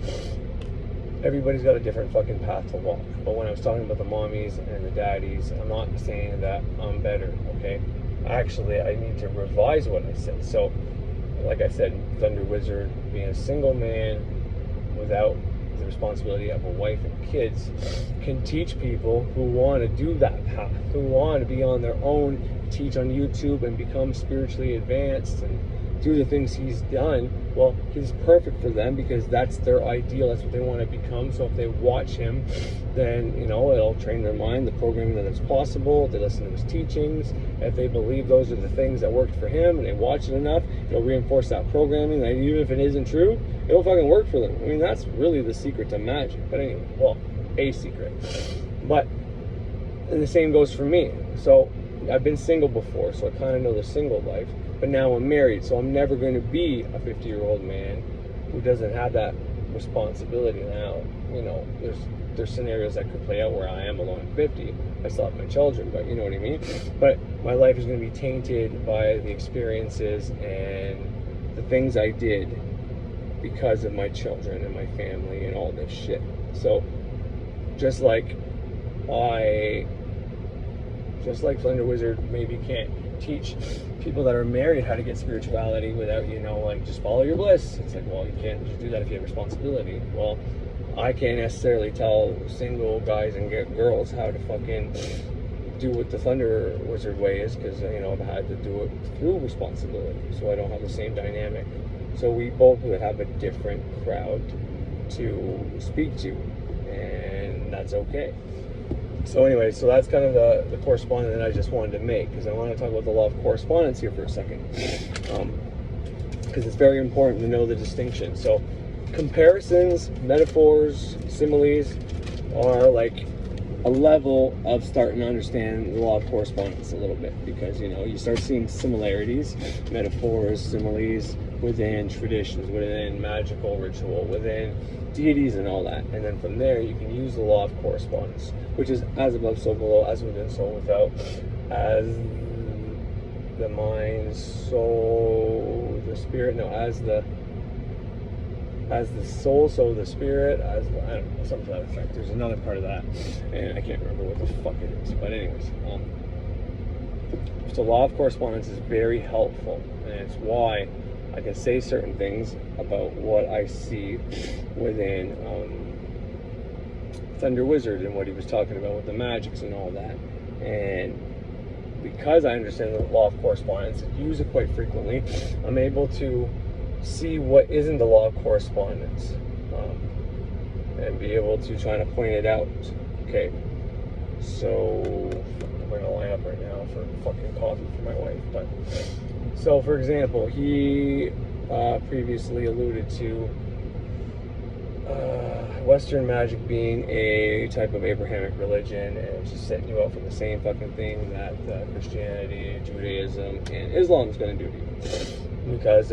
everybody's got a different fucking path to walk. But when I was talking about the mommies and the daddies, I'm not saying that I'm better, okay? Actually, I need to revise what I said. So, like I said, Thunder Wizard, being a single man without the responsibility of a wife and kids, can teach people who want to do that path, who want to be on their own, teach on YouTube and become spiritually advanced and do the things he's done. Well, he's perfect for them, because that's their ideal, that's what they want to become. So if they watch him, then it'll train their mind, the programming that is possible. If they listen to his teachings, if they believe those are the things that worked for him, and they watch it enough, it'll reinforce that programming, that even if it isn't true, it'll fucking work for them. That's really the secret to magic. But anyway, well, a secret. But and the same goes for me. So I've been single before, so I kind of know the single life. But now I'm married, so I'm never going to be a 50-year-old man who doesn't have that responsibility. Now, there's scenarios that could play out where I am alone at 50. I still have my children, but you know what I mean? But my life is going to be tainted by the experiences and the things I did because of my children and my family and all this shit. So, just like Thunder Wizard maybe can't teach people that are married how to get spirituality without, just follow your bliss. It's like, well, you can't just do that if you have responsibility. Well, I can't necessarily tell single guys and girls how to fucking do what the Thunder Wizard way is, because, I've had to do it through responsibility, so I don't have the same dynamic. So we both would have a different crowd to speak to, and that's okay. So anyway, so that's kind of the correspondence that I just wanted to make, because I want to talk about the law of correspondence here for a second, because it's very important to know the distinction. So comparisons, metaphors, similes are like a level of starting to understand the law of correspondence a little bit, because you start seeing similarities, metaphors, similes within traditions, within magical ritual, within deities and all that. And then from there you can use the law of correspondence, which is as above so below, as within so without, as the mind, soul, the spirit, no, as the soul, so the spirit, as the, I don't know, something to that effect. There's another part of that, and I can't remember what the fuck it is. But anyways, so law of correspondence is very helpful, and it's why I can say certain things about what I see within Thunder Wizard and what he was talking about with the magics and all that. And because I understand the law of correspondence and use it quite frequently, I'm able to see what isn't the law of correspondence, and be able to try to point it out. Okay, so I'm going to line up right now for fucking coffee for my wife. But so, for example, he previously alluded to Western magic being a type of Abrahamic religion, and it's just setting you up for the same fucking thing that Christianity, Judaism, and Islam is going to do to you. Because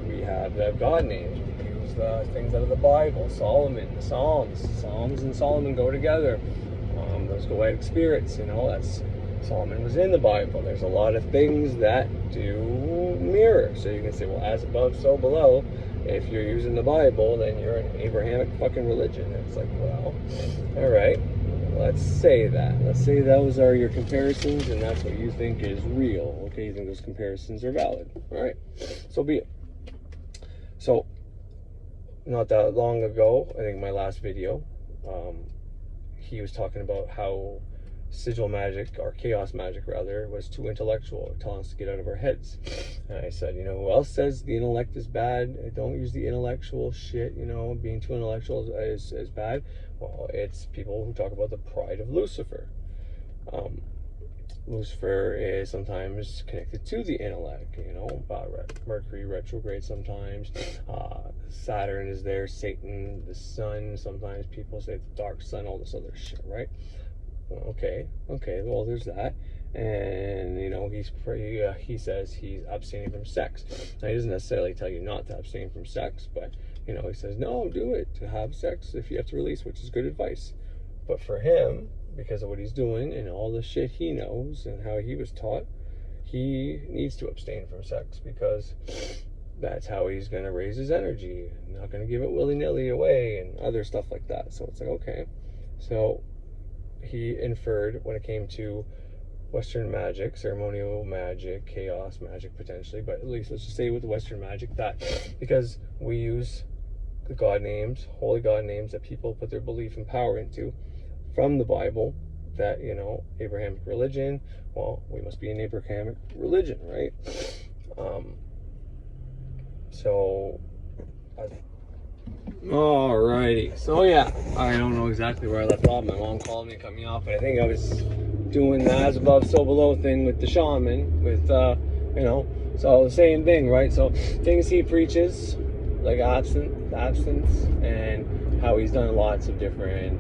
we have the God names, we use the things out of the Bible, Solomon, the Psalms and Solomon go together. Those goetic spirits, that's Solomon was in the Bible. There's a lot of things that do mirror. So you can say, well, as above, so below. If you're using the Bible, then you're an Abrahamic fucking religion. And it's like, well, all right, let's say that. Let's say those are your comparisons, and that's what you think is real. Okay, you think those comparisons are valid. All right, so be it. So, not that long ago, I think my last video, he was talking about how sigil magic, or chaos magic rather, was too intellectual, telling us to get out of our heads. And I said, who else says the intellect is bad? Don't use the intellectual shit, being too intellectual is bad. Well, it's people who talk about the pride of Lucifer. Lucifer is sometimes connected to the intellect, Mercury retrograde sometimes, Saturn is there, Satan, the sun, sometimes people say the dark sun, all this other shit, right? Okay, well, there's that. And he says he's abstaining from sex. Now, he doesn't necessarily tell you not to abstain from sex, but he says no, do it, to have sex if you have to release, which is good advice. But for him, because of what he's doing and all the shit he knows and how he was taught, he needs to abstain from sex, because that's how he's going to raise his energy, not going to give it willy-nilly away and other stuff like that. So it's like, okay, so he inferred when it came to Western magic, ceremonial magic, chaos magic potentially, but at least let's just say with Western magic, that because we use the God names, holy God names that people put their belief and power into from the Bible, that, Abrahamic religion, well, we must be an Abrahamic religion, right? Alrighty, so yeah, I don't know exactly where I left off. My mom called me, cut me off, but I think I was doing the as above, so below thing with the shaman, with, so the same thing, right? So things he preaches, like absence, and how he's done lots of different,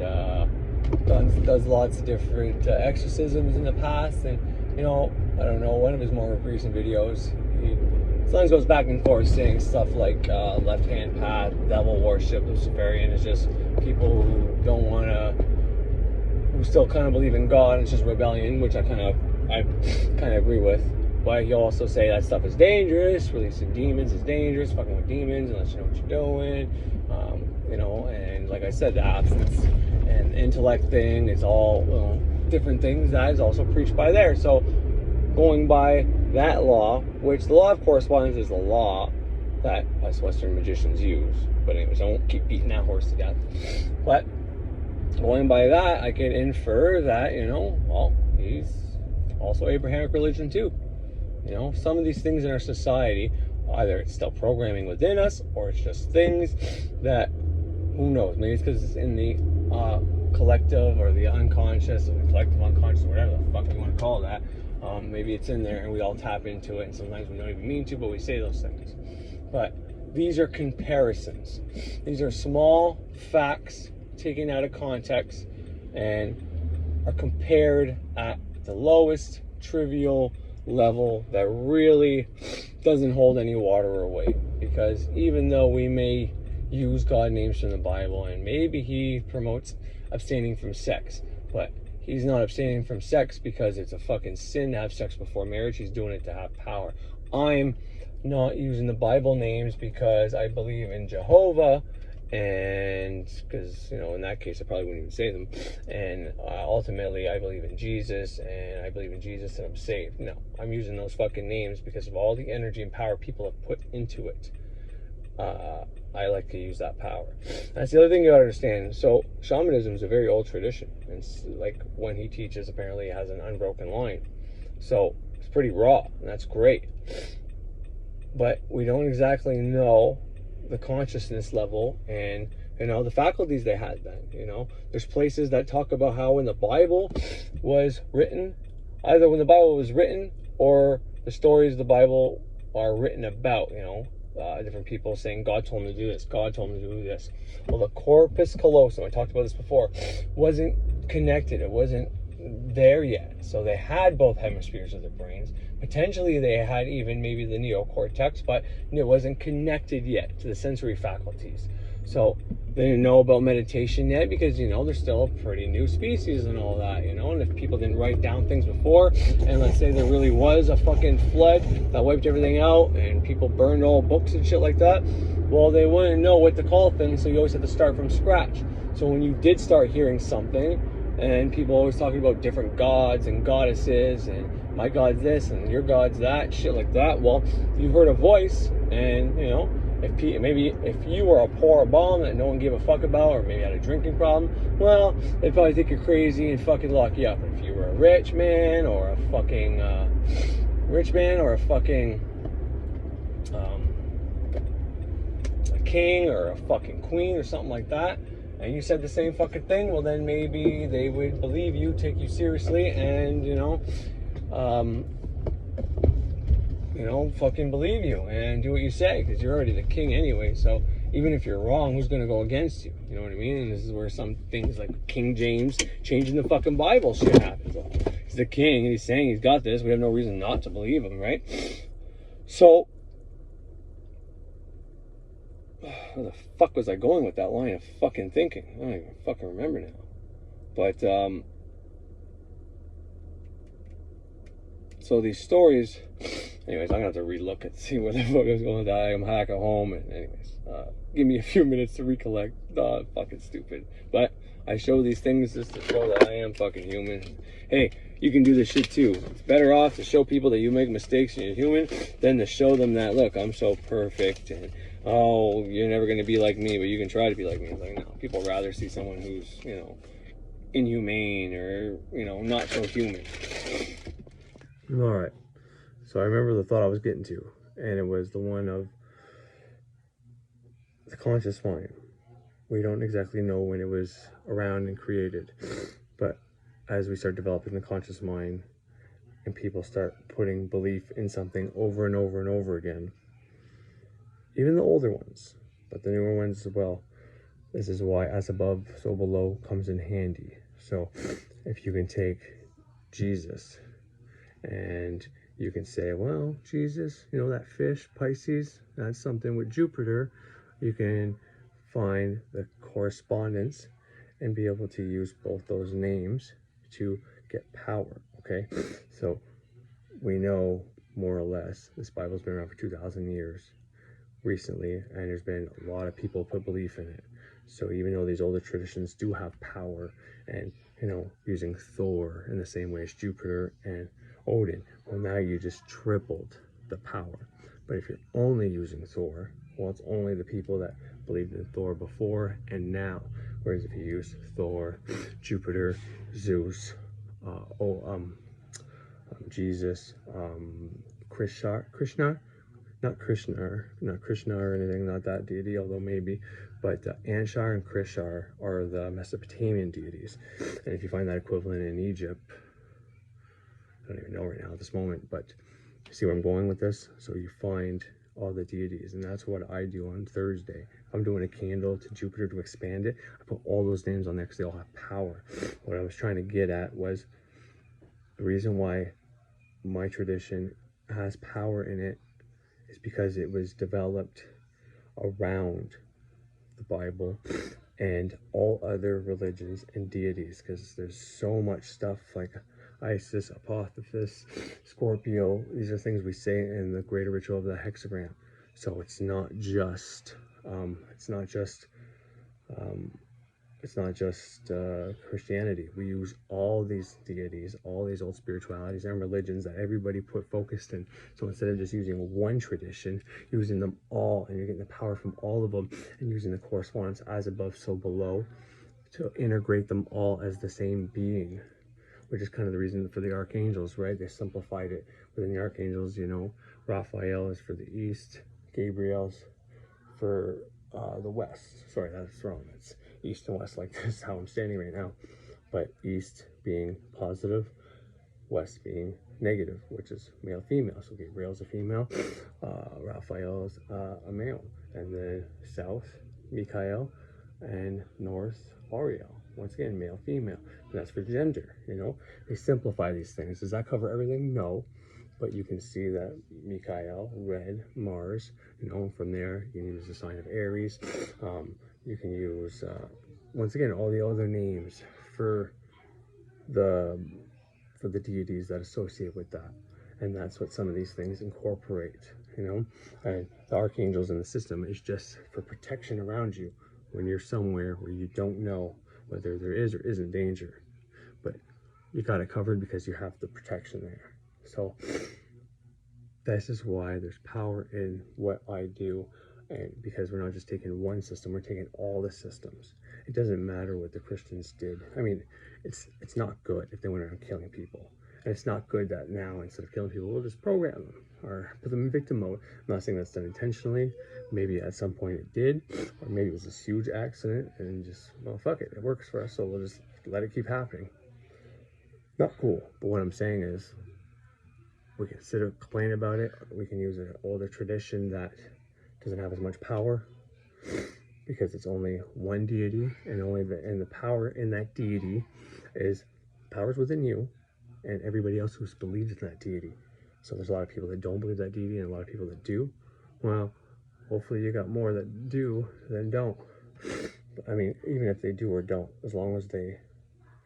does lots of different exorcisms in the past, and, I don't know, one of his more recent videos, he sometimes goes back and forth saying stuff like left-hand path, devil worship, Luciferian is just people who don't want to, who still kind of believe in God, and it's just rebellion, which I kind of agree with. But he'll also say that stuff is dangerous, releasing demons is dangerous, fucking with demons unless you know what you're doing, and like I said, the absence and intellect thing is all different things that is also preached by there. So going by that law, which the law of correspondence is the law that us Western magicians use. But anyways, I won't keep beating that horse to death. But going by that, I can infer that, well, he's also Abrahamic religion too. Some of these things in our society, either it's still programming within us, or it's just things that, who knows, maybe it's because it's in the collective or the unconscious, or the collective unconscious, whatever the fuck you want to call that. Maybe it's in there and we all tap into it, and sometimes we don't even mean to, but we say those things. But these are comparisons. These are small facts taken out of context and are compared at the lowest trivial level that really doesn't hold any water or weight. Because even though we may use God names from the Bible, and maybe he promotes abstaining from sex, but he's not abstaining from sex because it's a fucking sin to have sex before marriage. He's doing it to have power. I'm not using the Bible names because I believe in Jehovah, and because, you know, in that case I probably wouldn't even say them, and ultimately I believe in Jesus, and I believe in Jesus and I'm saved. No, I'm using those fucking names because of all the energy and power people have put into it. I like to use that power. That's the other thing you gotta understand. So shamanism is a very old tradition, and like when he teaches, apparently it has an unbroken line, so it's pretty raw, and that's great. But we don't exactly know the consciousness level and, you know, the faculties they had then. You know, there's places that talk about how when the Bible was written, either when the Bible was written or the stories of the Bible are written about, you know, different people saying God told me to do this, God told me to do this. Well, the corpus callosum, I talked about this before, wasn't connected. It wasn't there yet. So they had both hemispheres of the brains. Potentially they had even maybe the neocortex, but it wasn't connected yet to the sensory faculties. So they didn't know about meditation yet because, you know, they're still a pretty new species and all that, you know. And if people didn't write down things before, and let's say there really was a fucking flood that wiped everything out and people burned all books and shit like that, well, they wouldn't know what to call things, so you always have to start from scratch. So when you did start hearing something, and people always talking about different gods and goddesses, and my god's this and your god's that, shit like that, well, you heard a voice, and, you know, if you were a poor bum that no one gave a fuck about, or maybe had a drinking problem, well, they'd probably think you're crazy and fucking lock you up. But if you were a rich man or a fucking a king or a fucking queen or something like that, and you said the same fucking thing, well, then maybe they would believe you, take you seriously, and, you know, fucking believe you and do what you say, because you're already the king anyway. So even if you're wrong, who's going to go against you? You know what I mean? And this is where some things like King James changing the fucking Bible shit happens. He's the king and he's saying he's got this. We have no reason not to believe him, right? So where the fuck was I going with that line of fucking thinking? I don't even fucking remember now. But so these stories, anyways, I'm gonna have to relook and see where the fuck I was going with that. I'm back at home, and anyways, give me a few minutes to recollect. Fucking stupid. But I show these things just to show that I am fucking human. Hey, you can do this shit too. It's better off to show people that you make mistakes and you're human than to show them that, look, I'm so perfect, and oh, you're never gonna be like me, but you can try to be like me. It's like, no, people rather see someone who's, you know, inhumane or, you know, not so human. All right. So I remember the thought I was getting to, and it was the one of the conscious mind. We don't exactly know when it was around and created, but as we start developing the conscious mind and people start putting belief in something over and over and over again, even the older ones, but the newer ones as well, this is why as above, so below comes in handy. So if you can take Jesus and you can say, well, Jesus, you know, that fish, Pisces, that's something with Jupiter. You can find the correspondence and be able to use both those names to get power, okay? So we know more or less this Bible's been around for 2,000 years recently, and there's been a lot of people put belief in it. So even though these older traditions do have power, and, you know, using Thor in the same way as Jupiter and Odin, well, now you just tripled the power. But if you're only using Thor, well, it's only the people that believed in Thor before and now. Whereas if you use Thor, Jupiter, Zeus, Jesus, Krishna, not Krishna or anything, not that deity, although maybe, but Anshar and Krishar are the Mesopotamian deities. And if you find that equivalent in Egypt, I don't even know right now at this moment, but see where I'm going with this? So you find all the deities. And that's what I do on Thursday. I'm doing a candle to Jupiter to expand it. I put all those names on there because they all have power. What I was trying to get at was the reason why my tradition has power in it is because it was developed around the Bible and all other religions and deities, because there's so much stuff like Isis, Apophis, Scorpio. These are things we say in the greater ritual of the hexagram. So it's not just Christianity. We use all these deities, all these old spiritualities and religions that everybody put focused in. So instead of just using one tradition, using them all, and you're getting the power from all of them, and using the correspondence as above, so below, to integrate them all as the same being, which is kind of the reason for the archangels, right? They simplified it within the archangels. You know, Raphael is for the east, Gabriel's for the west. Sorry, that's wrong. It's east and west, like this is how I'm standing right now. But east being positive, west being negative, which is male female. So Gabriel's a female, Raphael's a male, and then south Michael, and north Ariel. Once again, male female. And that's for gender. You know, they simplify these things. Does that cover everything? No. But you can see that Michael, red, Mars, you know, from there you can use the sign of Aries. You can use, once again, all the other names for the deities that associate with that. And that's what some of these things incorporate, you know. And the archangels in the system is just for protection around you when you're somewhere where you don't know whether there is or isn't danger. But you got it covered because you have the protection there. So this is why there's power in what I do, and because we're not just taking one system, we're taking all the systems. It doesn't matter what the Christians did. I mean, it's not good if they went around killing people. And it's not good that now, instead of killing people, we'll just program them or put them in victim mode. I'm not saying that's done intentionally. Maybe at some point it did, or maybe it was this huge accident and just, well, fuck it, it works for us, so we'll just let it keep happening. Not cool. But what I'm saying is, we can sit and complain about it. We can use an older tradition that doesn't have as much power because it's only one deity, and the power in that deity is powers within you and everybody else who believes in that deity. So there's a lot of people that don't believe that deity and a lot of people that do. Well, hopefully you got more that do than don't. I mean, even if they do or don't, as long as they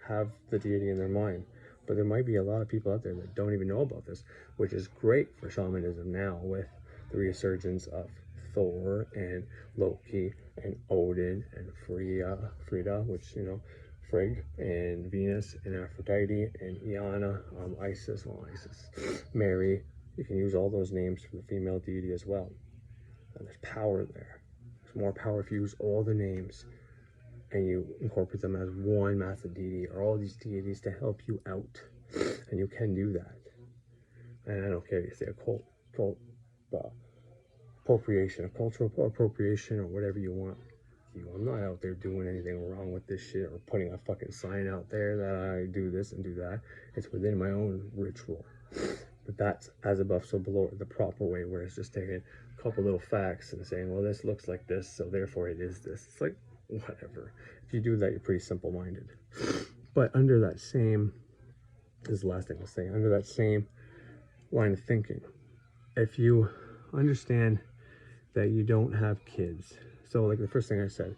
have the deity in their mind. But there might be a lot of people out there that don't even know about this, which is great for shamanism now with the resurgence of Thor and Loki and Odin and Frida, which, you know, Frigg, and Venus and Aphrodite and Iana, Isis, Mary. You can use all those names for the female deity as well. And there's power there. There's more power if you use all the names and you incorporate them as one massive deity, or all these deities to help you out. And you can do that. And I don't care if you say appropriation, a cultural appropriation, or whatever you want. I'm not out there doing anything wrong with this shit or putting a fucking sign out there that I do this and do that. It's within my own ritual. But that's as above, so below, the proper way, where it's just taking a couple little facts and saying, well, this looks like this, so therefore it is this. It's like, whatever. If you do that, you're pretty simple-minded. But under that same, this is the last thing I'll say, under that same line of thinking, if you understand that you don't have kids, so like the first thing I said,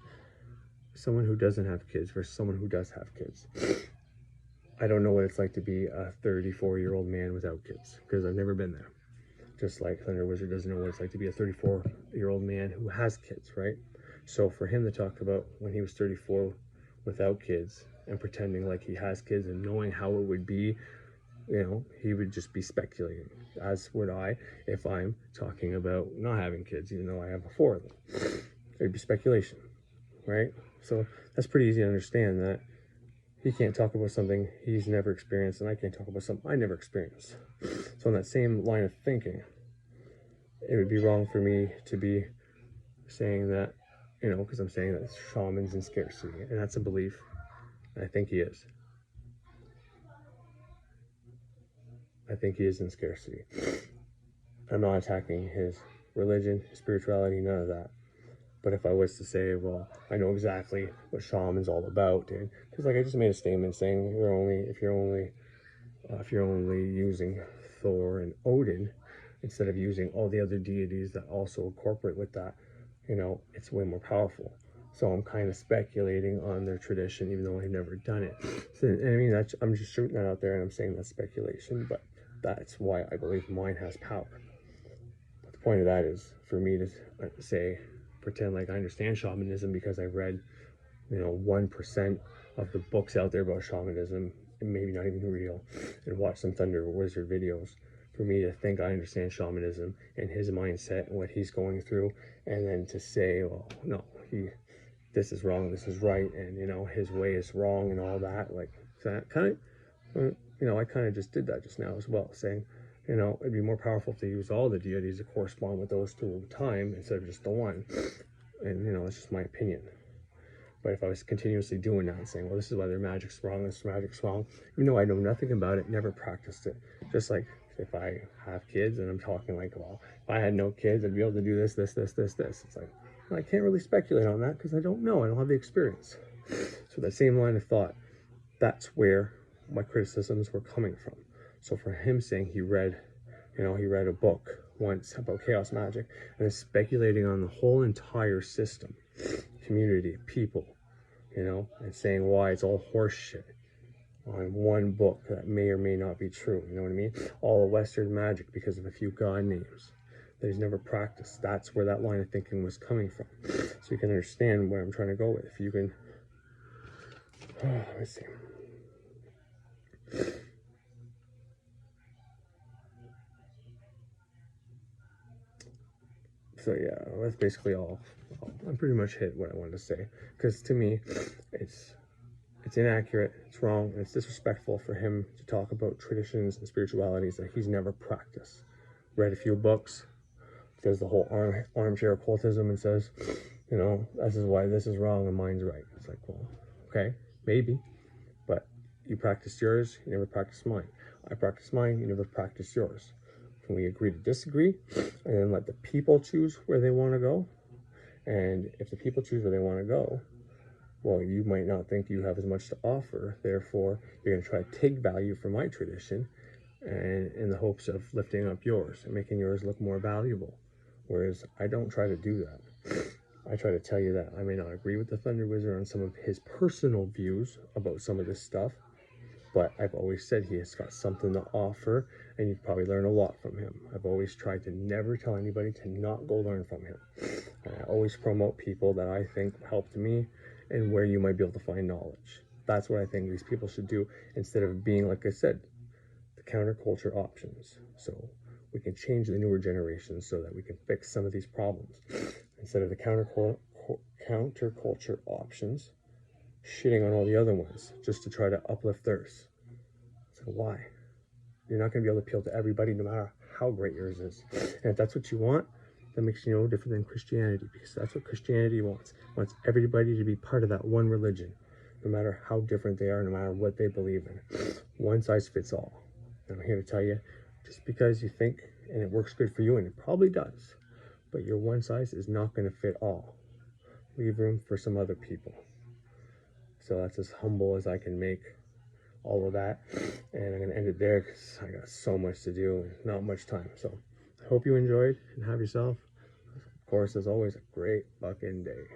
someone who doesn't have kids versus someone who does have kids. I don't know what it's like to be a 34-year-old man without kids, because I've never been there. Just like Thunder Wizard doesn't know what it's like to be a 34-year-old man who has kids, right? So for him to talk about when he was 34 without kids and pretending like he has kids and knowing how it would be, you know, he would just be speculating, as would I if I'm talking about not having kids, even though I have 4 of them. It'd be speculation, right? So that's pretty easy to understand, that he can't talk about something he's never experienced, and I can't talk about something I never experienced. So in that same line of thinking, it would be wrong for me to be saying that, you know, because I'm saying that shaman's in scarcity, and that's a belief, and I think he is. I think he is in scarcity. I'm not attacking his religion, spirituality, none of that. But if I was to say, well, I know exactly what shaman's all about, dude, because like I just made a statement saying if you're only using Thor and Odin instead of using all the other deities that also incorporate with that, it's way more powerful. So I'm kind of speculating on their tradition, even though I've never done it. So, I mean, I'm just shooting that out there, and I'm saying that's speculation, but that's why I believe mine has power. But the point of that is for me to pretend like I understand shamanism because I've read, 1% of the books out there about shamanism, and maybe not even real, and watch some Thunder Wizard videos. For me to think I understand shamanism and his mindset and what he's going through, and then to say, well, no, this is wrong, this is right, and his way is wrong and all that. Like, so that kind of, I kind of just did that just now as well, saying, it'd be more powerful to use all the deities to correspond with those two at a time instead of just the one. And it's just my opinion. But if I was continuously doing that and saying, well, this is why their magic's wrong, this magic's wrong, even though I know nothing about it, never practiced it. Just like if I have kids and I'm talking like, well, if I had no kids, I'd be able to do this. It's like, well, I can't really speculate on that because I don't know. I don't have the experience. So that same line of thought, that's where my criticisms were coming from. So for him saying he read a book once about chaos magic and is speculating on the whole entire system, community, people, and saying why it's all horse shit on one book that may or may not be true, you know what I mean? All Western magic because of a few god names that he's never practiced. That's where that line of thinking was coming from. So you can understand where I'm trying to go with. You can, let me see. So yeah, that's basically all. I pretty much hit what I wanted to say. Because to me, it's inaccurate, it's wrong, and it's disrespectful for him to talk about traditions and spiritualities that he's never practiced. Read a few books, does the whole armchair occultism and says, this is why this is wrong and mine's right. It's like, well, okay, maybe, but you practiced yours, you never practiced mine. I practiced mine, you never practiced yours. Can we agree to disagree and then let the people choose where they want to go? And if the people choose where they want to go, well, you might not think you have as much to offer. Therefore, you're going to try to take value from my tradition and in the hopes of lifting up yours and making yours look more valuable. Whereas I don't try to do that. I try to tell you that I may not agree with the Thunder Wizard on some of his personal views about some of this stuff, but I've always said he has got something to offer, and you'd probably learn a lot from him. I've always tried to never tell anybody to not go learn from him. And I always promote people that I think helped me and where you might be able to find knowledge. That's what I think these people should do instead of being, like I said, the counterculture options. So we can change the newer generations so that we can fix some of these problems. Instead of the counterculture options, shitting on all the other ones just to try to uplift theirs. So why? You're not going to be able to appeal to everybody no matter how great yours is. And if that's what you want, that makes you no different than Christianity, because that's what Christianity wants. It wants everybody to be part of that one religion, no matter how different they are, no matter what they believe in. One size fits all. And I'm here to tell you, just because you think and it works good for you, and it probably does, but your one size is not going to fit all. Leave room for some other people. So that's as humble as I can make all of that. And I'm going to end it there because I got so much to do and not much time. So I hope you enjoyed and have yourself, of course, as always, a great fucking day.